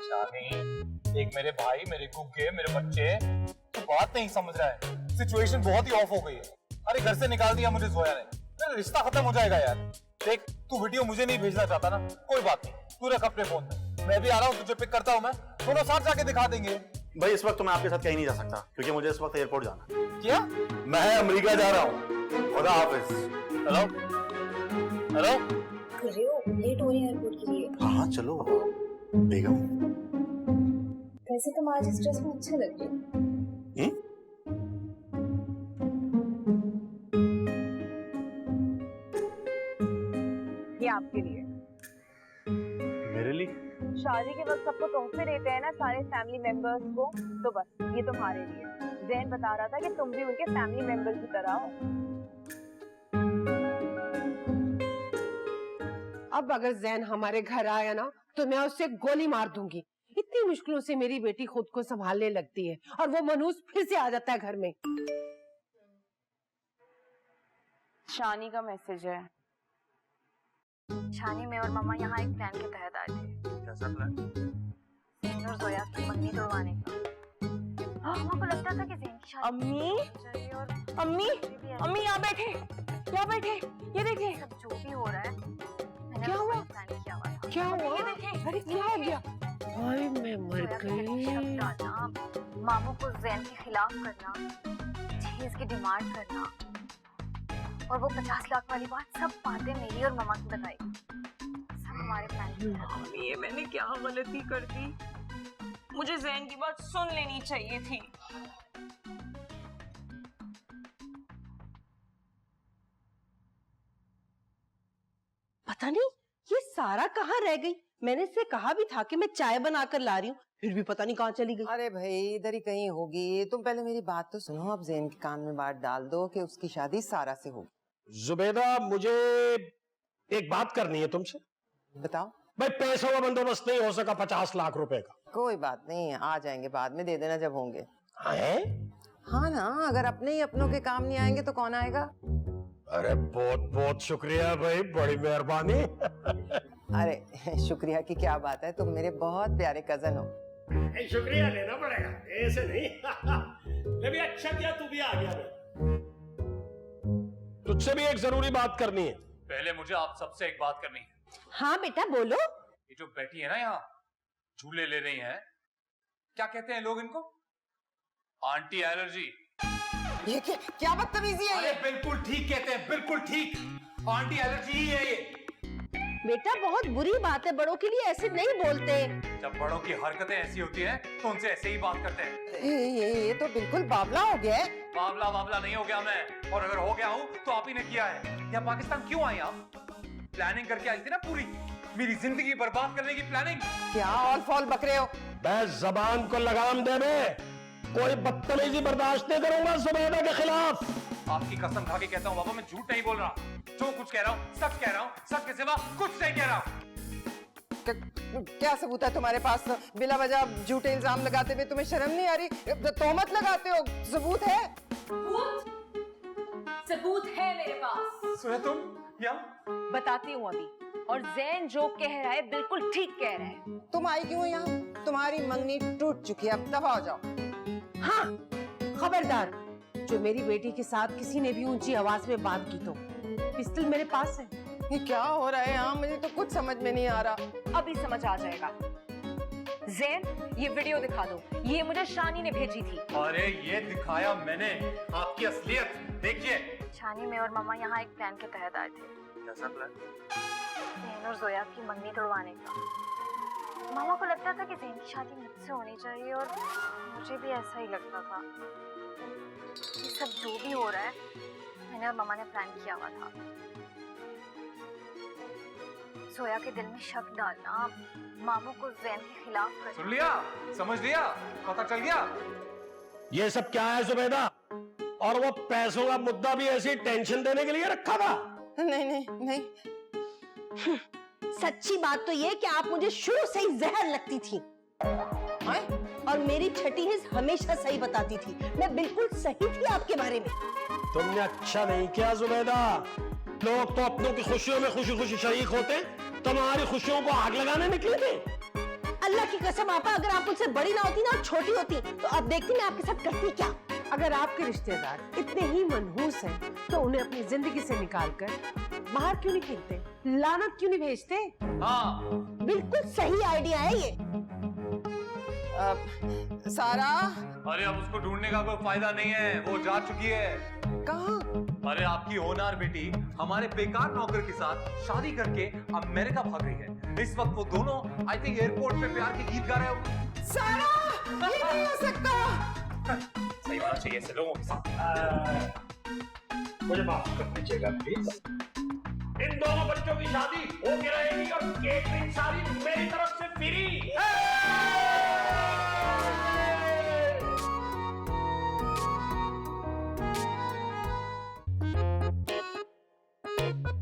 शानी एक मेरे भाई, मेरे गुग्गे, मेरे बच्चे, तो बात नहीं समझ रहा है। सिचुएशन बहुत ही ऑफ हो गई है। अरे घर से निकाल दिया मुझे जोया ने, मेरा रिश्ता खत्म हो जाएगा यार। देख तू वीडियो मुझे नहीं भेजना चाहता ना, कोई बात नहीं, तू रख अपने फोन में, मैं भी आ रहा हूँ, तुझे पिक करता हूँ मैं, दोनों साथ जाके दिखा देंगे। भाई इस वक्त तो मैं आपके साथ कहीं नहीं जा सकता, क्योंकि मुझे इस वक्त एयरपोर्ट जाना है। क्या? मैं अमेरिका जा रहा हूँ। खुदा हाफिज। हेलो हेलो, कर रहे हो? लेट हो रही है एयरपोर्ट के लिए। हाँ चलो बेगम। वैसे तुम आज इस ड्रेस में अच्छे लग रहे हो। शादी के वक्त सबको तोहफे देते हैं ना सारे फैमिली मेंबर्स को, तो बस ये तुम्हारे लिए। जैन बता रहा था कि तुम भी उनके फैमिली मेंबर्स की तरह हो। अब अगर जैन हमारे घर आया ना तो मैं उससे गोली मार दूंगी। इतनी मुश्किलों से मेरी बेटी खुद को संभालने लगती है और वो मनहूस फिर से आ जाता है घर में। शानी का मैसेज है। शानी, मैं और मम्मा यहाँ एक प्लान के तहत आए थे। कैसा प्लान? ज़ैन और जोया की मंगनी तोड़वाने का। मम्मा को लगता था कि ज़ैन की शादी अम्मी, चाहिए और अम्मी, अम्मी यहाँ बैठे, यहाँ बैठे, ये देखिए। सब जो भी हो रहा है मैंने क्या हुआ? प्लान किया हुआ था। क्या हुआ? ये देखिए, अरे क्या हो गया? हाय मैं मर जोया के दिल में शक गई। डालना, मामू को ज़ैन के खिलाफ करना, चीज की डिमांड करना और वो 50 लाख वाली बात, सब बातें मेरी और मम्मा की बताई। सब हमारे प्लान। ये मैंने क्या गलती कर दी? मुझे ज़ैन की बात सुन लेनी चाहिए थी। पता नहीं ये सारा कहाँ रह गई। मैंने इससे कहा भी था कि मैं चाय बनाकर ला रही हूँ, फिर भी पता नहीं कहाँ चली गई। अरे भाई इधर ही कहीं होगी। तुम पहले मेरी बात तो सुनो। अब ज़ैन के कान में बात डाल दो कि उसकी शादी सारा से होगी। जुबैदा, मुझे एक बात करनी है तुमसे। बताओ। भाई पैसों का बंदोबस्त नहीं हो सका 50 लाख रुपए का। कोई बात नहीं, आ जाएंगे, बाद में दे देना जब होंगे। है? हाँ ना, अगर अपने ही अपनों के काम नहीं आएंगे तो कौन आएगा? अरे बहुत बहुत शुक्रिया भाई, बड़ी मेहरबानी। अरे शुक्रिया की क्या बात है, तुम मेरे बहुत प्यारे कजन हो। शुक्रिया लेना पड़ेगा, ऐसे नहीं। ले भी अच्छा किया तू भी आ गया। तुझसे भी एक जरूरी बात करनी है। पहले मुझे आप सबसे एक बात करनी है। हाँ बेटा बोलो। ये जो बैठी है ना यहाँ झूले ले रही हैं, क्या कहते हैं लोग इनको? Aunty allergy. ये क्या बदतमीजी है अरे ये? बिल्कुल ठीक कहते हैं, बिल्कुल ठीक। आंटी एलर्जी ही है ये। बेटा बहुत बुरी बात है, बड़ों के लिए ऐसे नहीं बोलते। जब बड़ों की हरकतें ऐसी होती हैं तो उनसे ऐसे ही बात करते हैं। ये तो बिल्कुल बावला हो गया है। बावला बावला नहीं हो गया मैं, और अगर हो गया हूँ तो आप ही ने किया है। यहाँ पाकिस्तान क्यों आई आप? प्लानिंग करके आई थी ना पूरी, मेरी जिंदगी बर्बाद करने की प्लानिंग। क्या ऑल फॉल बक रहे हो? बस जबान को लगाम दे में, कोई बदतमीजी बर्दाश्त नहीं करूंगा जुबैदा के खिलाफ। आपकी कसम खा के कहता हूँ बाबा, मैं झूठ नहीं बोल रहा। जो कुछ कह रहा हूँ सच कह रहा हूँ, सच के सिवा कुछ नहीं कह रहा हूँ। क्या सबूत है तुम्हारे पास? बिला वजह झूठे इल्जाम लगाते हुए तुम्हें शर्म नहीं आ रही? तोहमत लगाते हो, सबूत है? सबूत है मेरे पास। सुना तुम यहाँ? बताती हूँ अभी। और ज़ैन जो कह रहा है बिल्कुल ठीक कह रहा है। तुम आई क्यों यहाँ? तुम्हारी मंगनी टूट चुकी है, अब दफा हो जाओ। हाँ खबरदार, जो मेरी बेटी के साथ किसी ने भी ऊंची आवाज में बात की तो पिस्टल मेरे पास है। ये क्या हो रहा है यहाँ? मुझे तो कुछ समझ में नहीं आ रहा। अभी समझ आ जाएगा। ज़ैन ये वीडियो दिखा दो, ये मुझे शानी ने भेजी थी। अरे ये दिखाया मैंने आपकी असलियत, देखिए। शानी, मैं और मम्मा यहाँ एक प्लान के तहत आए थे। कैसा प्लान? ज़ैन और जोया की मंगनी तोड़वाने का। मामा को लगता था कि ज़ैन की शादी मुझसे होनी चाहिए और मुझे भी ऐसा ही लगता था। ये सब जो भी हो रहा है मैंने और मम्मा ने प्लान किया हुआ था। जोया के दिल में शक डालना, मामू को ज़ैन के खिलाफ करना। सुन लिया, समझ लिया, पता चल गया। ये सब क्या है जुबैदा? और वो पैसों का मुद्दा भी ऐसी टेंशन देने के लिए रखा था? नहीं नहीं नहीं। सच्ची बात तो ये कि आप मुझे शुरू से ही जहर लगती थी। और मेरी छठी हिस्स हमेशा सही बताती थी। मैं बिल्कुल सही थी आपके बारे में। तुमने अच्छा नहीं किया जुबैदा। लोग तो अपनों की खुशियों में खुशी खुशी शरीक होते, तुम्हारी खुशियों को आग लगाने निकले थे। अल्लाह की कसम आपा, अगर आप मुझसे बड़ी ना होती ना, छोटी होती, तो अब देखती मैं आपके साथ करती क्या। अगर आपके रिश्तेदार इतने ही मनहूस हैं, तो उन्हें अपनी जिंदगी से निकालकर बाहर क्यों नहीं फेंकते, लानत क्यों नहीं भेजते? हाँ बिल्कुल सही आइडिया है ये। सारा, अरे अब उसको ढूंढने का कोई फायदा नहीं है, वो जा चुकी है। कहाँ? अरे आपकी होनहार बेटी हमारे बेकार नौकर के साथ शादी करके अमेरिका भाग रही है। इस वक्त वो दोनों आई थिंक एयरपोर्ट पे प्यार के गीत गा रहे होंगे। सारा, ये नहीं हो सकता। सही होना चाहिए ऐसे लोगों के साथ। मुझे माफ कर दीजिएगा प्लीज। इन दोनों बच्चों की शादी हो के रहेगी और केटरिंग सारी मेरी तरफ से फ्री। है